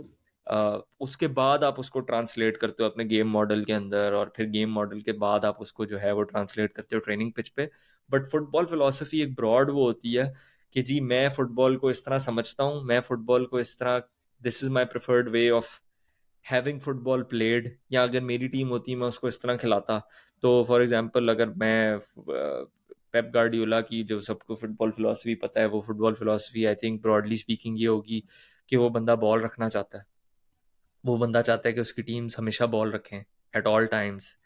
उसके बाद आप उसको ट्रांसलेट करते हो अपने गेम मॉडल के अंदर, और फिर गेम मॉडल के बाद आप उसको जो है वो ट्रांसलेट करते हो ट्रेनिंग पिच पे। बट फुटबॉल फिलोसफी एक ब्रॉड वो होती है कि जी मैं फुटबॉल को इस तरह समझता हूँ, मैं फुटबॉल को इस तरह, this is my preferred way of having football played, या अगर मेरी टीम होती मैं उसको इस तरह खिलाता। तो फॉर एग्जांपल अगर मैं पेप गार्डियोला की जो सबको फुटबॉल फिलोसफी पता है, वो football philosophy I think broadly speaking ये होगी कि वो बंदा बॉल रखना चाहता है। वो बंदा चाहता है कि उसकी टीम्स हमेशा बॉल रखें at all times.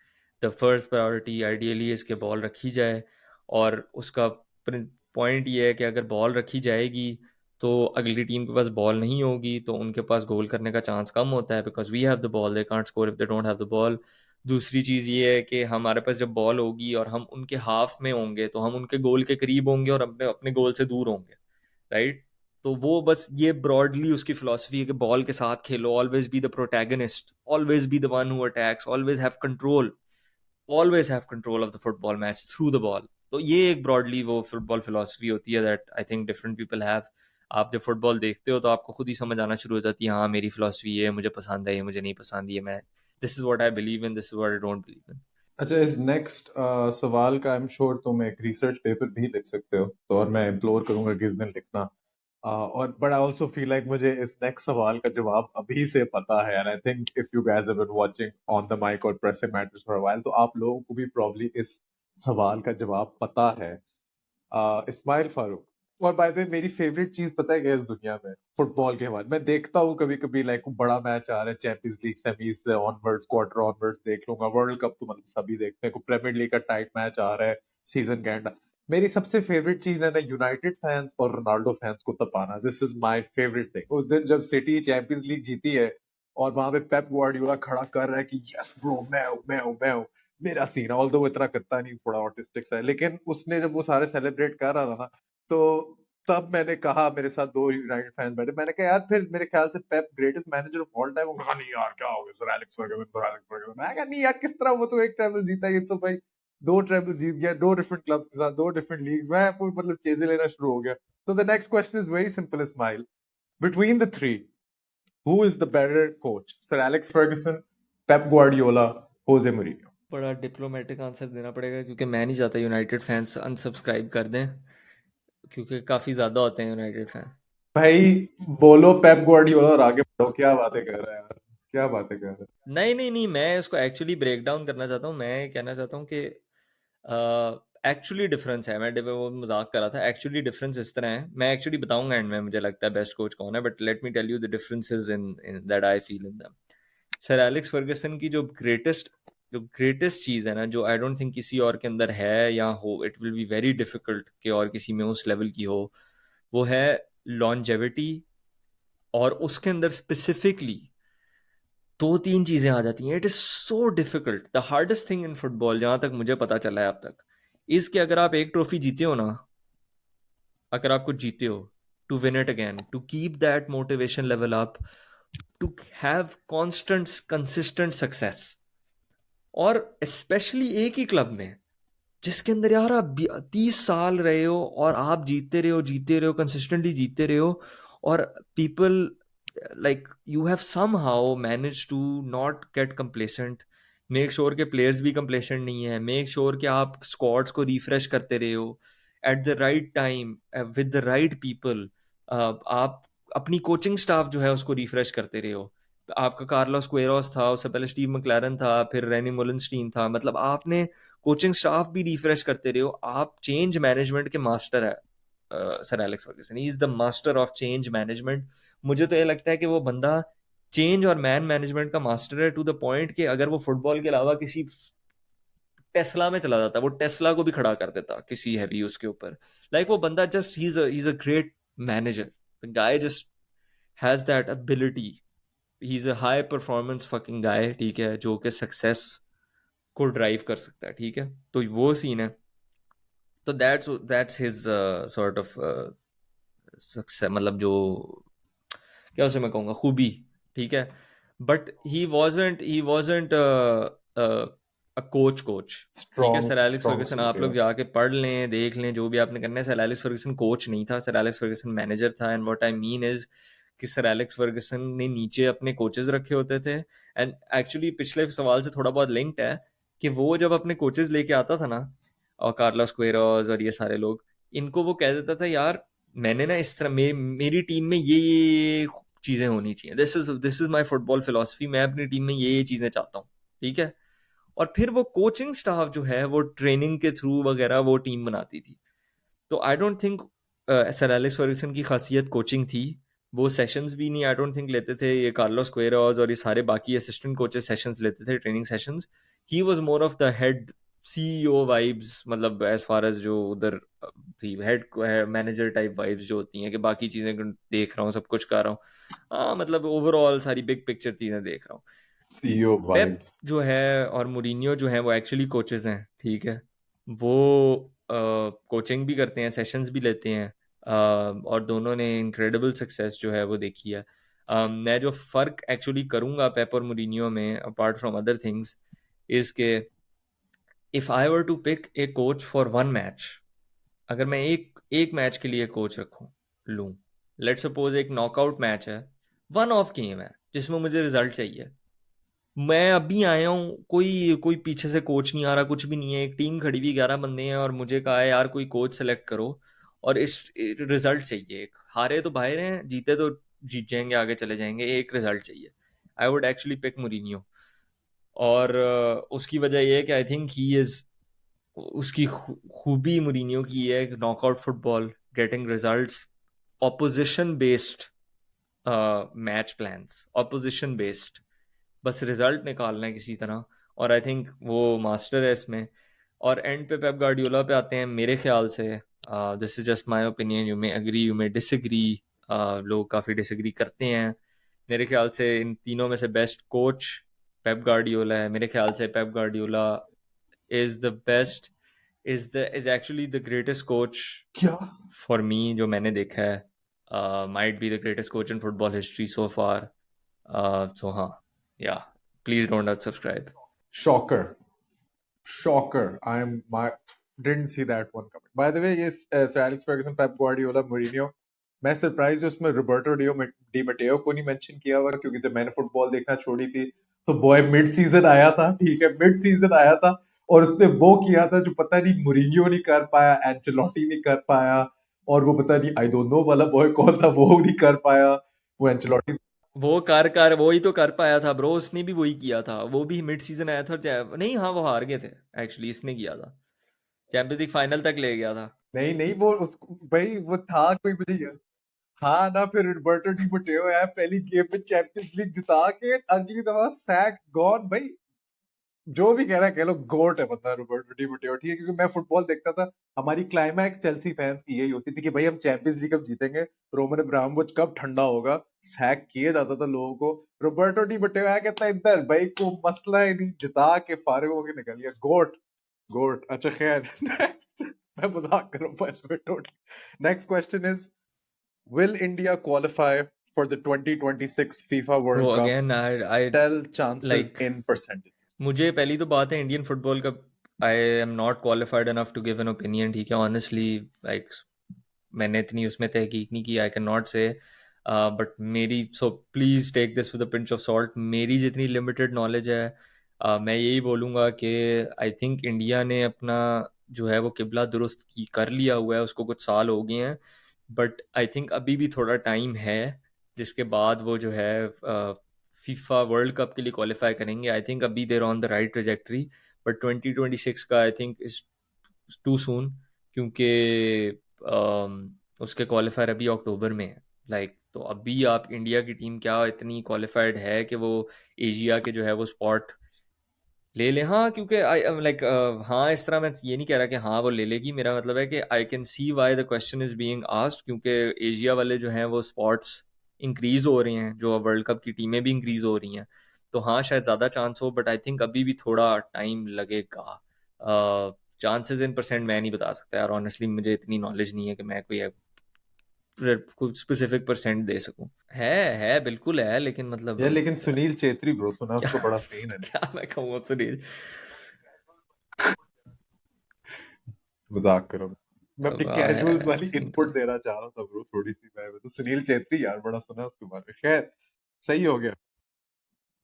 The first priority ideally इसके बॉल रखी जाए, और उसका पॉइंट ये है कि अगर बॉल रखी जाएगी तो अगली टीम के पास बॉल नहीं होगी तो उनके पास गोल करने का चांस कम होता है, because we have the ball, they can't score if they don't have the ball. दूसरी चीज़ ये है कि हमारे पास जब बॉल होगी और हम उनके हाफ में होंगे तो हम उनके गोल के करीब होंगे और अपने अपने गोल से दूर होंगे, राइट। तो वो बस ये ब्रॉडली उसकी फिलॉसफी है कि बॉल के साथ खेलो, always be the protagonist, always be the one who attacks, always have control of the football match through the ball. तो ये एक ब्रॉडली वो फुटबॉल फिलॉसफी होती है that I think different people have. आप जब फुटबॉल देखते हो तो आपको खुद ही समझ आना शुरू हो जाती है, हाँ मेरी फिलॉसफी ये मुझे पसंद है, ये मुझे नहीं पसंद, ये मैं, this is what I believe in, this is what I don't believe in. अच्छा, इस नेक्स्ट सवाल का आई एम श्योर तुम एक रिसर्च पेपर भी लिख सकते हो, तो और मैं इम्प्लोर करूंगा कि इस दिन लिखना। और but I also feel like मुझे इस नेक्स्ट सवाल का जवाब अभी से पता है, and I think if you guys have been watching on the mic और pressing matters for a while, तो आप लोगों को भी प्रॉब्ली इस सवाल का जवाब पता है। इस्माइल फारूक, और बाय द वे मेरी फेवरेट चीज पता है क्या है इस दुनिया में फुटबॉल के बाद? मैं देखता हूँ कभी कभी लाइक बड़ा मैच आ रहा है, चैंपियंस लीग सेमीज से ऑनवर्ड्स, क्वार्टर ऑनवर्ड्स देख लूंगा, वर्ल्ड कप तो मतलब सभी देखते हैं, कोई प्रीमियर लीग का टाइट मैच आ रहा है, सीजन का एंड। मेरी सबसे फेवरेट चीज है ना यूनाइटेड फैंस और रोनाल्डो फैंस को तपाना। This is my favourite thing. उस दिन जब सिटी चैंपियंस लीग जीती है और वहां पे पेप गार्डियोला खड़ा कर रहा है कि यस ब्रो, मैं हूं मेरा सीन, ऑल्दो वो इतना करता नहीं, थोड़ा ऑटिस्टिक सा है, लेकिन उसने जब वो सारे सेलिब्रेट कर रहा था ना, तो तब मैंने कहा, मेरे साथ दो यूनाइटेड फैंस बैठे, मैंने कहा यार फिर मेरे ख्याल से Pep greatest manager of all time. कहा नहीं यार क्या हो गया sir Alex Ferguson, sir Alex Ferguson. मैं कहा नहीं यार, किस तरह, वो तो एक ट्रेबल जीता, ये तो भाई दो ट्रेबल जीत गया, दो डिफरेंट क्लब्स के साथ, दो डिफरेंट लीग। मैं कोई मतलब चेज़े लेना शुरू हो गया। तो the next question is very simple Ismail, between the three, who is the better coach, sir Alex Ferguson, Pep Guardiola, Jose Mourinho? बड़ा डिप्लोमेटिक आंसर देना पड़ेगा क्योंकि मैं नहीं चाहता यूनाइटेड फैंस अनसब्सक्राइब कर दें, क्योंकि काफ़ी ज़्यादा होते हैं यूनाइटेड फैंस। भाई बोलो पेप गार्डियोला और आगे बढ़ो। क्या बातें कर रहा है यार, क्या बातें कर रहा है। नहीं नहीं नहीं, मैं इसको एक्चुअली ब्रेक डाउन करना चाहता हूँ। मैं कहना चाहता हूँ कि एक्चुअली डिफरेंस है, वो मजाक कर रहा था, एक्चुअली डिफरेंस इस तरह है, मैं एक्चुअली बताऊंगा एंड में मुझे लगता है बेस्ट कोच कौन है, but let me tell you the differences in that I feel in them. Sir Alex Ferguson की जो ग्रेटेस्ट चीज़ है ना, जो आई डोंट थिंक किसी और के अंदर है या हो, it will be very difficult कि और किसी में उस लेवल की हो, वो है लॉन्जेविटी। और उसके अंदर स्पेसिफिकली दो तीन चीजें आ जाती हैं. It is so difficult. The hardest thing in football जहां तक मुझे पता चला है अब तक इज कि अगर आप एक ट्रॉफी जीते हो ना, अगर आप कुछ जीते हो, to win it again, to keep that motivation level up, to have constant consistent success, और स्पेशली एक ही क्लब में जिसके अंदर यार आप 30 साल रहे हो और आप जीतते रहे हो कंसिस्टेंटली जीतते रहे हो, और people like you have somehow manage to not get complacent. Make sure के प्लेयर्स भी कंप्लेसेंट नहीं है. मेक श्योर कि आप स्क्वाड्स को रिफ्रेश करते रहे हो at the right time with the right people. आप अपनी कोचिंग स्टाफ जो है उसको रिफ्रेश करते रहे हो. आपका कार्लोस क्वेरोस था, उससे पहले स्टीव मैकलैरन था, फिर रेनी मोलिनस्टीन था. मतलब आपने कोचिंग स्टाफ भी रिफ्रेश करते रहे हो. आप चेंज मैनेजमेंट के मास्टर है sir Alex Ferguson. He is the master of change management. मुझे तो ये लगता है कि वो बंदा चेंज और मैन मैनेजमेंट का मास्टर है, टू द पॉइंट कि अगर वो फुटबॉल के अलावा किसी टेस्ला में चला जाता, वो टेस्ला को भी खड़ा कर देता किसी हैवी उसके ऊपर. लाइक वो बंदा just he is a great manager. The guy just has that ability. He is a high performance fucking guy, ठीक है, जो कि सक्सेस को ड्राइव कर सकता है. ठीक है, तो वो सीन है. तो that's his sort of success, मतलब जो क्या उसे मैं कहूँगा खूबी. ठीक है, but he wasn't a coach. ठीक है, sir strong Alex strong Ferguson आप सुनते लोग हो. जाके पढ़ लें, देख लें, जो भी आपने करना है. सर एलेक्स फर्गूसन कोच नहीं था, सर एलेक्स फर्गूसन मैनेजर था. And what I mean is कि सर एलेक्स फर्गूसन ने नीचे अपने कोचेज रखे होते थे. एंड एक्चुअली पिछले सवाल से थोड़ा बहुत लिंक्ड है कि वो जब अपने कोचेज लेके आता था ना, और कार्लोस क्वेरोस और ये सारे लोग, इनको वो कह देता था यार मैंने ना इस तरह मेरी टीम में ये चीजें होनी चाहिए. This is my football philosophy. मैं अपनी टीम में ये चीजें चाहता हूँ. ठीक है, और फिर वो कोचिंग स्टाफ जो है वो ट्रेनिंग के थ्रू वगैरह वो टीम बनाती थी. तो आई don't think sir Alex Ferguson की खासियत कोचिंग थी. वो सेशंस भी नहीं आई डोंट थिंक लेते थे. ये कार्लोस क्वेरोस और ये सारे बाकी असिस्टेंट कोचेस सेशंस लेते थे, training sessions. He was more of the head CEO vibes, मतलब एज फार एज जो उधर थी हेड मैनेजर टाइप वाइब्स जो होती हैं कि बाकी चीज़ें देख रहा हूँ, सब कुछ कर रहा हूँ. हाँ, मतलब ओवरऑल सारी बिग पिक्चर चीज़ें देख रहा हूँ. सीईओ पेप वाइब्स. जो है और मुरीनियो जो है वो एक्चुअली कोचेस हैं. ठीक है, वो कोचिंग भी करते हैं, सेशंस भी लेते हैं, और दोनों ने इनक्रेडिबल सक्सेस जो है वो देखी है. मैं जो फ़र्क एक्चुअली करूँगा पेप और मुरीनियो में apart from other things is के if I were to pick a coach for one match, अगर मैं एक एक मैच के लिए कोच रखूं लूं, लेट सपोज एक नॉकआउट मैच है, वन ऑफ गेम है जिसमें मुझे रिजल्ट चाहिए. मैं अभी आया हूँ, कोई कोई पीछे से कोच नहीं आ रहा, कुछ भी नहीं है, एक टीम खड़ी हुई 11 बंदे हैं और मुझे कहा है यार कोई कोच सेलेक्ट करो और इस रिजल्ट चाहिए. एक हारे तो बाहर हैं, जीते तो जीत जाएंगे, आगे चले जाएंगे, एक रिजल्ट चाहिए. I would actually pick Mourinho. और उसकी वजह यह है कि आई थिंक ही इज उसकी खूबी मुरीनियो की है knockout football, getting results, opposition based match plans, opposition based, बस रिजल्ट निकालना है किसी तरह. और आई थिंक वो मास्टर है इसमें. और एंड पे पेप गार्डियोला पे आते हैं मेरे ख्याल से. This is just my opinion, you may agree you may disagree. लोग काफ़ी डिसएग्री करते हैं. मेरे ख्याल से इन तीनों में से बेस्ट कोच पेप गार्डियोला है. मेरे ख्याल से Pep Guardiola is the best, is actually the greatest coach क्या? फॉर मी जो मैंने देखा है. Might be the greatest coach in football history so far. So हाँ, yeah please don't unsubscribe. Shocker. Shocker. My didn't see that one coming. By the way, yes, Sir Alex Ferguson, Pep Guardiola, Mourinho. मैं surprise उसमें Roberto D मटेओ को नहीं mention किया हुआ, क्योंकि जब मैंने फुटबॉल देखना छोड़ी थी तो बॉय मिड सीजन आया था. ठीक है, मिड सीजन आया था और उसने वो किया था जो पता नहीं मुरीनियो नहीं कर पाया, एंचेलोटी नहीं कर पाया, और वो पता नहीं आई डोंट नो वाला बॉय कौन था, वो नहीं कर पाया. वो एंचेलोटी. वो कर वो ही तो कर पाया था ब्रो. उसने भी वही किया था, वो भी मिड सीजन आया था और नहीं, हाँ वो हार गए थे. एक्चुअली इसने किया था, चैंपियंस लीग फाइनल तक ले गया था. नहीं नहीं, वो उस भाई वो था कोई मुझे. हाँ ना, फिर रोबर्टो डी मटेओ है, पहली गेम में चैंपियंस लीग जिता के अगली दफा सैक गॉन भाई. जो भी कह रहा है कह लो, गोट है बंदा रोबर्टो डी मटेयो, ठीक है, क्योंकि मैं फुटबॉल देखता था। हमारी क्लाइमैक्स चेल्सी फैंस की यही होती थी कि भाई हम चैंपियंस लीग कब जीतेंगे, रोमन अब्रामोविच कब ठंडा होगा, सैक किए जाता था लोगों को। रोबर्टो डी मटेयो आया, कहता है इधर भाई को मसला ही नहीं, जिता के फारिग होके निकल गया। गोट, गोट। अच्छा खैर नेक्स्ट, मैं मजाक कर रहा हूँ totally. Next question is, will India qualify for the 2026 FIFA bro world cup? Again I tell chances like, in percentage. मुझे पहली तो बात है इंडियन फुटबॉल का, I am not qualified enough to give an opinion, ठीक है, honestly, like मैंने इतनी उसमें तहकीक नहीं की, I can not say, but मेरी, so please take this with a pinch of salt, मेरी जितनी लिमिटेड नॉलेज है, मैं यही बोलूँगा कि आई थिंक इंडिया ने अपना जो है वो किबला दुरुस्त की कर लिया हुआ है, उसको कुछ साल हो गए हैं, बट आई थिंक अभी भी थोड़ा टाइम है, जिसके बाद वो जो है फीफा वर्ल्ड कप के लिए क्वालिफाई करेंगे। आई थिंक अभी they're on the right trajectory, but 2026 का I think is too soon, क्योंकि उसके क्वालिफायर अभी अक्टूबर में है, लाइक तो अभी आप इंडिया की टीम क्या इतनी क्वालिफाइड है कि वो एशिया के जो है वो स्पॉट ले ले। हाँ, क्योंकि आई लाइक, हाँ, इस तरह मैं ये नहीं कह रहा कि हाँ वो ले लेगी, मेरा मतलब है कि I can see why the question is being asked, क्योंकि एशिया वाले जो हैं वो स्पॉट्स इंक्रीज हो रहे हैं, जो वर्ल्ड कप की टीमें भी इंक्रीज हो रही हैं, तो हाँ शायद ज़्यादा चांस हो, बट आई थिंक अभी भी थोड़ा टाइम लगेगा। चांसेस इन परसेंट मैं नहीं बता सकता यार, ऑनेस्टली मुझे इतनी नॉलेज नहीं है कि मैं कोई कुछ स्पेसिफिक परसेंट दे सकूं। है बिल्कुल है, लेकिन मतलब यार लेकिन सुनील चेत्री ब्रो, सुना क्या उसको बड़ा फेन है। क्या मैं कहूँ अब सुनील। मजाक करो, मैं अपनी वाह कैजुअल्स है वाली सीन तो। इनपुट देना चाह रहा था ब्रो थोड़ी सी। मैं तो सुनील चेत्री यार बड़ा सुना उसके बारे में। खैर, सही हो गया।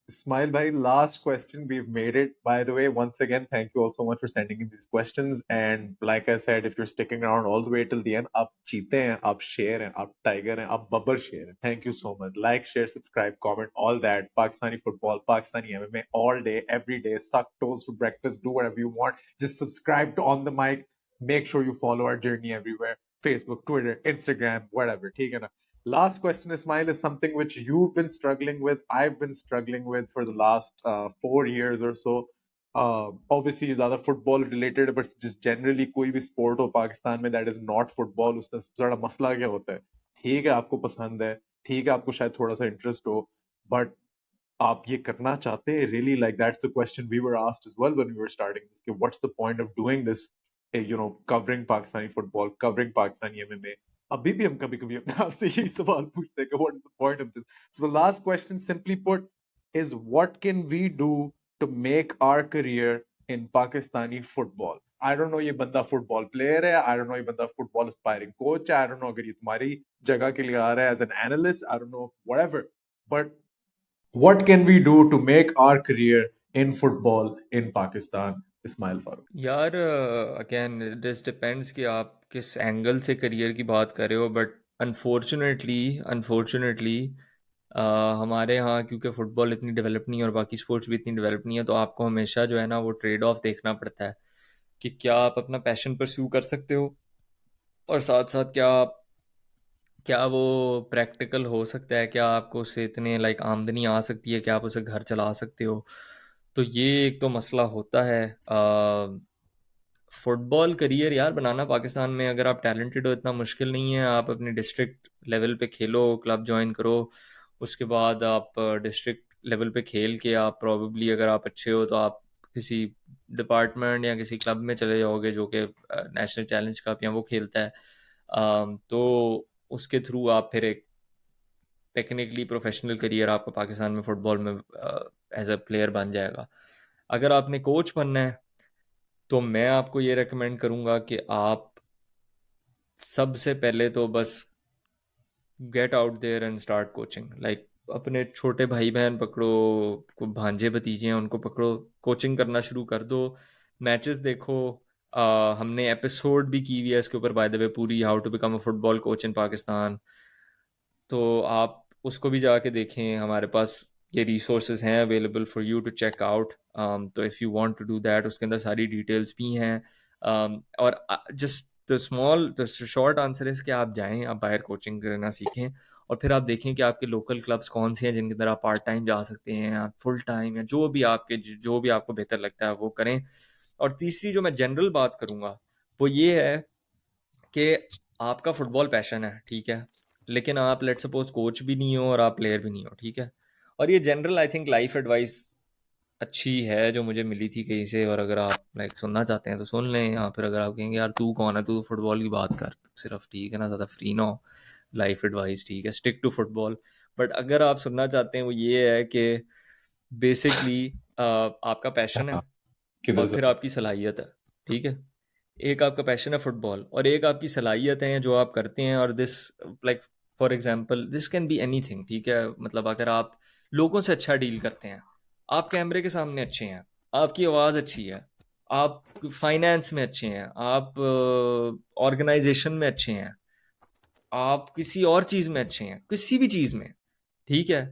Smile bhai, last question. We've made it. By the way, once again, thank you all so much for sending in these questions. And like I said, if you're sticking around all the way till the end, up cheete hain, up share hain, up tiger hain, up babbar share hain. Thank you so much. Like, share, subscribe, comment, all that. Pakistani football, Pakistani MMA, all day, every day. Suck toes for breakfast. Do whatever you want. Just subscribe to On the Mic. Make sure you follow our journey everywhere. Facebook, Twitter, Instagram, whatever. ठीक है ना? Last question, Ismail, is something which you've been struggling with. I've been struggling with for the last 4 years or so. Obviously, it's other football related, but just generally कोई भी sport हो पाकिस्तान में that is not football, उसका सबसे बड़ा मसला क्या होता है? ठीक है आपको पसंद है, ठीक है आपको शायद थोड़ा सा इंटरेस्ट हो, but आप ये करना चाहते हैं really, like that's the question we were asked as well when we were starting this, कि what's the point of doing this, covering Pakistani football, covering Pakistani MMA. अभी भी हम कभी कभी अपने आप से यही सवाल पूछते हैं कि what is the point of this? So the last question, simply put, is what can we do to make our career in Pakistani football? I don't know ये बंदा फुटबॉल प्लेयर है, I don't know ये बंदा football aspiring coach है, I don't know अगर ये तुम्हारी जगह के लिए आ रहा है as an analyst, I don't know, whatever. But what can we do to make our career in football in Pakistan? Ismail Farooq. यार अगेन दिस डिपेंड्स कि आप किस एंगल से करियर की बात कर रहे हो, बट अनफॉर्चुनेटली अनफॉर्चुनेटली हमारे यहाँ क्योंकि फ़ुटबॉल इतनी डेवलप नहीं है और बाकी स्पोर्ट्स भी इतनी डेवलप नहीं है, तो आपको हमेशा जो है ना वो ट्रेड ऑफ देखना पड़ता है कि क्या आप अपना पैशन परस्यू कर सकते हो, और साथ साथ क्या वो प्रैक्टिकल हो सकता है, क्या आपको उससे इतने लाइक आमदनी आ सकती है कि आप उसे घर चला सकते हो। तो ये एक तो मसला होता है। फुटबॉल करियर यार बनाना पाकिस्तान में, अगर आप टैलेंटेड हो, इतना मुश्किल नहीं है, आप अपने डिस्ट्रिक्ट लेवल पे खेलो, क्लब ज्वाइन करो, उसके बाद आप डिस्ट्रिक्ट लेवल पे खेल के आप प्रॉबेबली, अगर आप अच्छे हो तो आप किसी डिपार्टमेंट या किसी क्लब में चले जाओगे जो कि नेशनल चैलेंज कप या वो खेलता है। तो उसके थ्रू आप फिर एक टेक्निकली प्रोफेशनल करियर आपका पाकिस्तान में फ़ुटबॉल में एज अ प्लेयर बन जाएगा। अगर आपने कोच बनना है तो मैं आपको ये रेकमेंड करूँगा कि आप सबसे पहले तो बस get out there and start coaching, like अपने छोटे भाई बहन पकड़ो, को भांजे भतीजे हैं उनको पकड़ो, कोचिंग करना शुरू कर दो, मैचेस देखो। हमने एपिसोड भी की हुई है इसके ऊपर बाय द वे, पूरी, how to become a football coach in Pakistan, तो आप उसको भी जाके देखें, हमारे पास ये रिसोर्सेज हैं available for you to check out. तो if you want to do that, उसके अंदर सारी डिटेल्स भी हैं। और just the short answer is कि आप जाएं, आप बाहर कोचिंग करना सीखें, और फिर आप देखें कि आपके लोकल क्लब्स कौन से हैं जिनके अंदर आप पार्ट टाइम जा सकते हैं या फुल टाइम या जो भी आपको बेहतर लगता है वो करें। और तीसरी जो मैं जनरल बात करूँगा वो ये है कि आपका फुटबॉल पैशन है, ठीक है, लेकिन आप लेट सपोज कोच भी नहीं हो और आप प्लेयर भी नहीं हो, ठीक है। और ये general I think life advice अच्छी है जो मुझे मिली थी कहीं से, और अगर आप लाइक सुनना चाहते हैं तो सुन लें, या फिर अगर आप कहेंगे यार तू कौन है, तू फुटबॉल की बात कर सिर्फ, ठीक है ना, ज़्यादा फ्री ना हो, लाइफ एडवाइस ठीक है, स्टिक टू फुटबॉल। बट अगर आप सुनना चाहते हैं वो ये है कि बेसिकली आपका पैशन है हाँ, किधर और से? फिर आपकी सलाहियत है, ठीक है। एक आपका पैशन है फुटबॉल और एक आपकी सलाहियत है जो आप करते हैं, और this like for example this can be anything, ठीक है। मतलब अगर आप लोगों से अच्छा डील करते हैं, आप कैमरे के सामने अच्छे हैं, आपकी आवाज़ अच्छी है, आप फाइनेंस में अच्छे हैं, आप ऑर्गेनाइजेशन में अच्छे हैं, आप किसी और चीज़ में अच्छे हैं, किसी भी चीज़ में, ठीक है,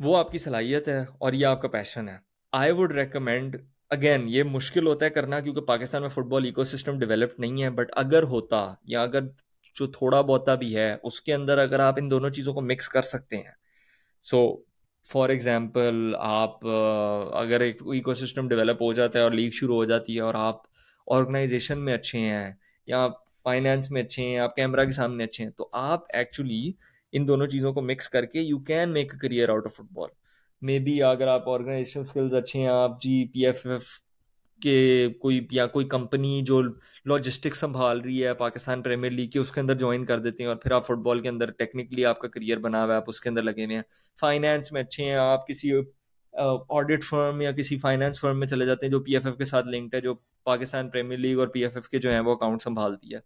वो आपकी सलाहियत है और ये आपका पैशन है। आई वुड रेकमेंड, अगेन ये मुश्किल होता है करना क्योंकि पाकिस्तान में फुटबॉल इकोसिस्टम डेवलप्ड नहीं है, बट अगर होता या अगर जो थोड़ा बहुता भी है उसके अंदर अगर आप इन दोनों चीज़ों को मिक्स कर सकते हैं, सो फॉर एग्जांपल आप अगर एक इकोसिस्टम डेवलप हो जाता है और लीग शुरू हो जाती है और आप ऑर्गेनाइजेशन में अच्छे हैं या आप फाइनेंस में अच्छे हैं, आप कैमरा के सामने अच्छे हैं, तो आप एक्चुअली इन दोनों चीज़ों को मिक्स करके you can make a career out of football. May be अगर आप ऑर्गेनाइजेशन स्किल्स अच्छे हैं, आप GPFF के कोई या कोई कंपनी जो लॉजिस्टिक्स संभाल रही है पाकिस्तान प्रीमियर लीग के उसके अंदर ज्वाइन कर देते हैं और फिर आप फुटबॉल के अंदर टेक्निकली आपका करियर बना हुआ है, आप उसके अंदर लगे हुए हैं। फाइनेंस में अच्छे हैं, आप किसी ऑडिट फर्म या किसी फाइनेंस फर्म में चले जाते हैं जो PFF के साथ लिंक्ड है, जो पाकिस्तान प्रीमियर लीग और PFF के जो हैं वो अकाउंट संभालती है।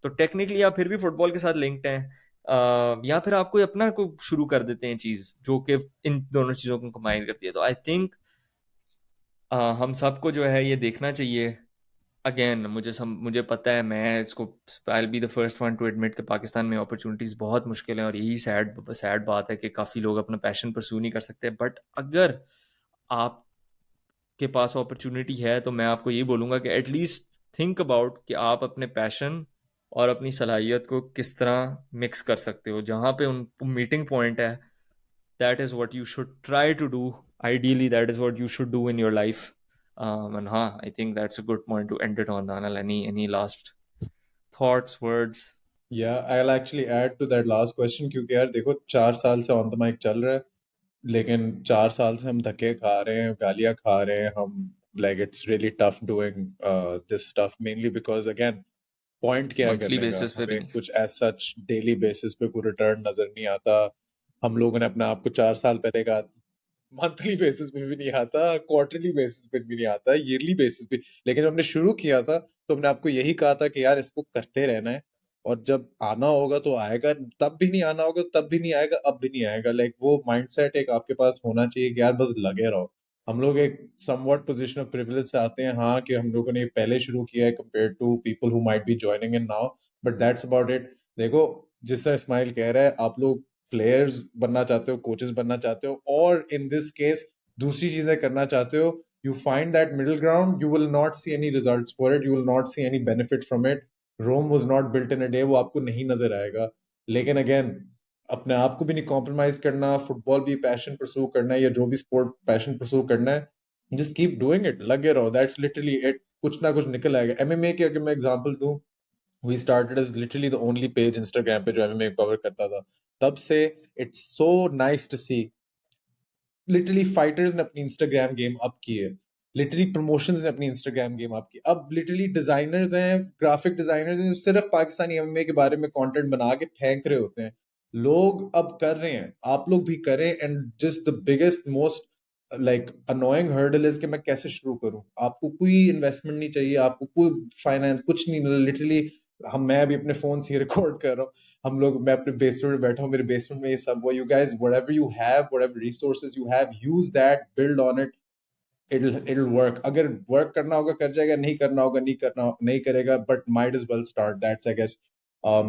तो टेक्निकली आप फिर भी फुटबॉल के साथ लिंक्ड हैं। या फिर आप कोई अपना को शुरू कर देते हैं चीज़ जो कि इन दोनों चीज़ों को कंबाइन करती है। तो आई थिंक हम सबको जो है ये देखना चाहिए। अगेन मुझे पता है, मैं इसको I will be the first one two admit कि पाकिस्तान में अपॉर्चुनिटीज़ बहुत मुश्किल हैं और यही सैड सैड बात है कि काफ़ी लोग अपना पैशन परस्यू नहीं कर सकते। बट अगर आपके पास अपॉर्चुनिटी है तो मैं आपको ये बोलूँगा कि एटलीस्ट थिंक अबाउट कि आप अपने पैशन और अपनी सलाहियत को किस तरह मिक्स कर सकते हो, जहाँ पे उन मीटिंग पॉइंट है, that is what you should try to do. Ideally that is what you should do in your life. And I think that's a good point to end it on, Daniel. Any last thoughts, words? Yeah, I'll actually add to that last question क्योंकि यार देखो 4 साल से on the mic चल रहा है, लेकिन 4 साल से हम धक्के खा रहे हैं, गालियां खा रहे हैं हम, like it's really tough doing this stuff mainly because again point क्या है Monthly करने का, basis पे भी हमें नहीं। कुछ एज सच डेली बेसिस पे कोई रिटर्न नजर नहीं आता। हम लोगों ने अपने आप को 4 साल पहले का मंथली बेसिस पे भी नहीं आता, क्वार्टरली बेसिस पे भी नहीं आता, ईयरली बेसिस पे, लेकिन जब हमने शुरू किया था तो हमने आपको यही कहा था कि यार इसको करते रहना है और जब आना होगा तो आएगा, तब भी नहीं आना होगा तब भी नहीं आएगा, अब भी नहीं आएगा। लाइक वो माइंडसेट एक आपके पास होना चाहिए कि यार बस लगे रहो। हम लोग एक समवॉट पोजीशन ऑफ प्रिविलेज से आते हैं, हाँ, कि हम लोगों ने ये पहले शुरू किया है compare to people who might be joining in now, but that's about it. देखो, जिस तरह इस्माइल कह रहा है, आप लोग प्लेयर्स बनना चाहते हो, कोचेस बनना चाहते हो, और इन दिस केस दूसरी चीजें करना चाहते हो, you find that middle ground, you will not see any results for it, you will not see any benefit from it. Rome was not built in a day, वो आपको नहीं नजर आएगा। लेकिन अगेन, अपने आप को भी नहीं कॉम्प्रोमाइज करना, फुटबॉल भी पैशन परस्यू करना है या जो भी स्पोर्ट पैशन परस्यू करना है, जस्ट कीप डूइंग इट, लगे रहो, दैट्स लिटरली इट। कुछ ना कुछ निकल आएगा। MMA की अगर मैं एग्जांपल दूं, we started as literally the only page Instagram पे जो MMA कवर करता था। तब से it's so nice to see literally fighters ने अपनी इंस्टाग्राम गेम अप की है, लिटरली प्रमोशंस ने अपनी इंस्टाग्राम गेम अप की, अब लिटरली डिजाइनर्स हैं, ग्राफिक डिजाइनर्स हैं जो सिर्फ पाकिस्तानी MMA के बारे में कंटेंट बना के फेंक रहे होते हैं। लोग अब कर रहे हैं, आप लोग भी करें। And just the biggest most like annoying hurdle is कि मैं कैसे शुरू करूं। आपको कोई इन्वेस्टमेंट नहीं चाहिए, आपको कोई फाइनेंस कुछ नहीं, लिटरली हम, मैं अभी अपने फोन से रिकॉर्ड कर रहा हूँ, हम लोग, मैं अपने बेसमेंट में बैठा हूँ, मेरे बेसमेंट में ये सब हुआ। You guys, whatever you have, whatever resources you have, use that, build on it, it'll work. अगर वर्क करना होगा कर जाएगा, नहीं करना होगा नहीं करेगा, but might as well start. That's I guess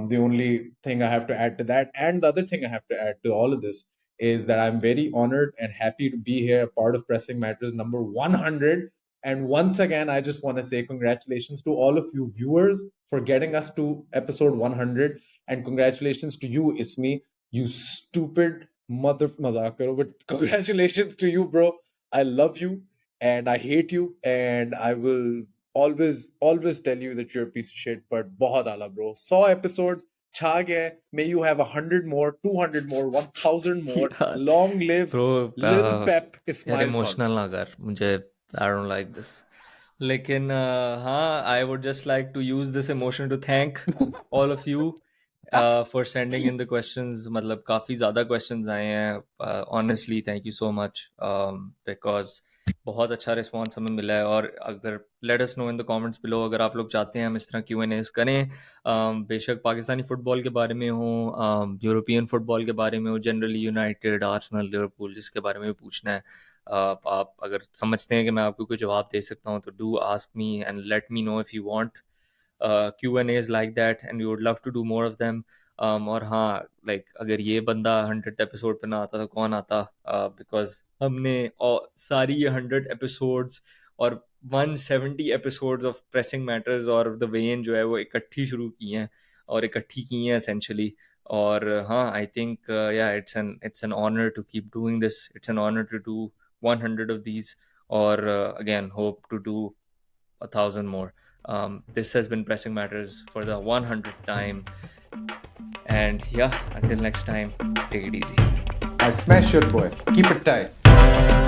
the only thing I have to add to that. And the other thing I have to add to all of this is that I'm very honored and happy to be here, a part of Pressing Matters number 100. And once again, I just want to say congratulations to all of you viewers for getting us to episode 100. And congratulations to you, Ismi, You stupid mother मजाक करो, but congratulations to you, bro. I love you and I hate you and I will always tell you that you're a piece of shit. But बहुत आला, bro. 100 episodes छा गया है. May you have 100 more, 200 more, 1000 more. यार Long live bro Lil Pep यार Ismail Farooq. Emotional ना कर मुझे, आई डोंट लाइक दिस। लेकिन हाँ, I would just like to use this emotion to thank all of you for sending in the questions. मतलब काफ़ी ज़्यादा क्वेश्चंस आए हैं, honestly thank you so much, because बहुत अच्छा रिस्पांस हमें मिला है। और अगर let us know in the comments below, अगर आप लोग चाहते हैं हम इस तरह Q&As करें, बेशक पाकिस्तानी फ़ुटबॉल के बारे में हो, यूरोपियन फ़ुटबॉल के बारे में हो, जनरली यूनाइटेड, आर्सेनल, लिवरपूल, जिसके बारे में भी पूछना है, आप अगर समझते हैं कि मैं आपको कोई जवाब दे सकता हूँ, तो do ask me and let me know if you want Q&As like that, and we would love to do more of them. और हाँ, लाइक अगर ये बंदा 100 एपिसोड पे ना आता तो कौन आता, बिकॉज हमने सारी ये 100 एपिसोड्स और 170 एपिसोड्स ऑफ प्रेसिंग मैटर्स और द वेन जो है वो इकट्ठी शुरू की हैं और इकट्ठी की हैं एसेंशली। और हाँ, I think yeah it's an honour to keep doing this, it's an honour to do 100 of these, और again hope to do 1,000 more. This has been Pressing Matters for the 100th time. And yeah, until next time, take it easy. I smash your boy. Keep it tight.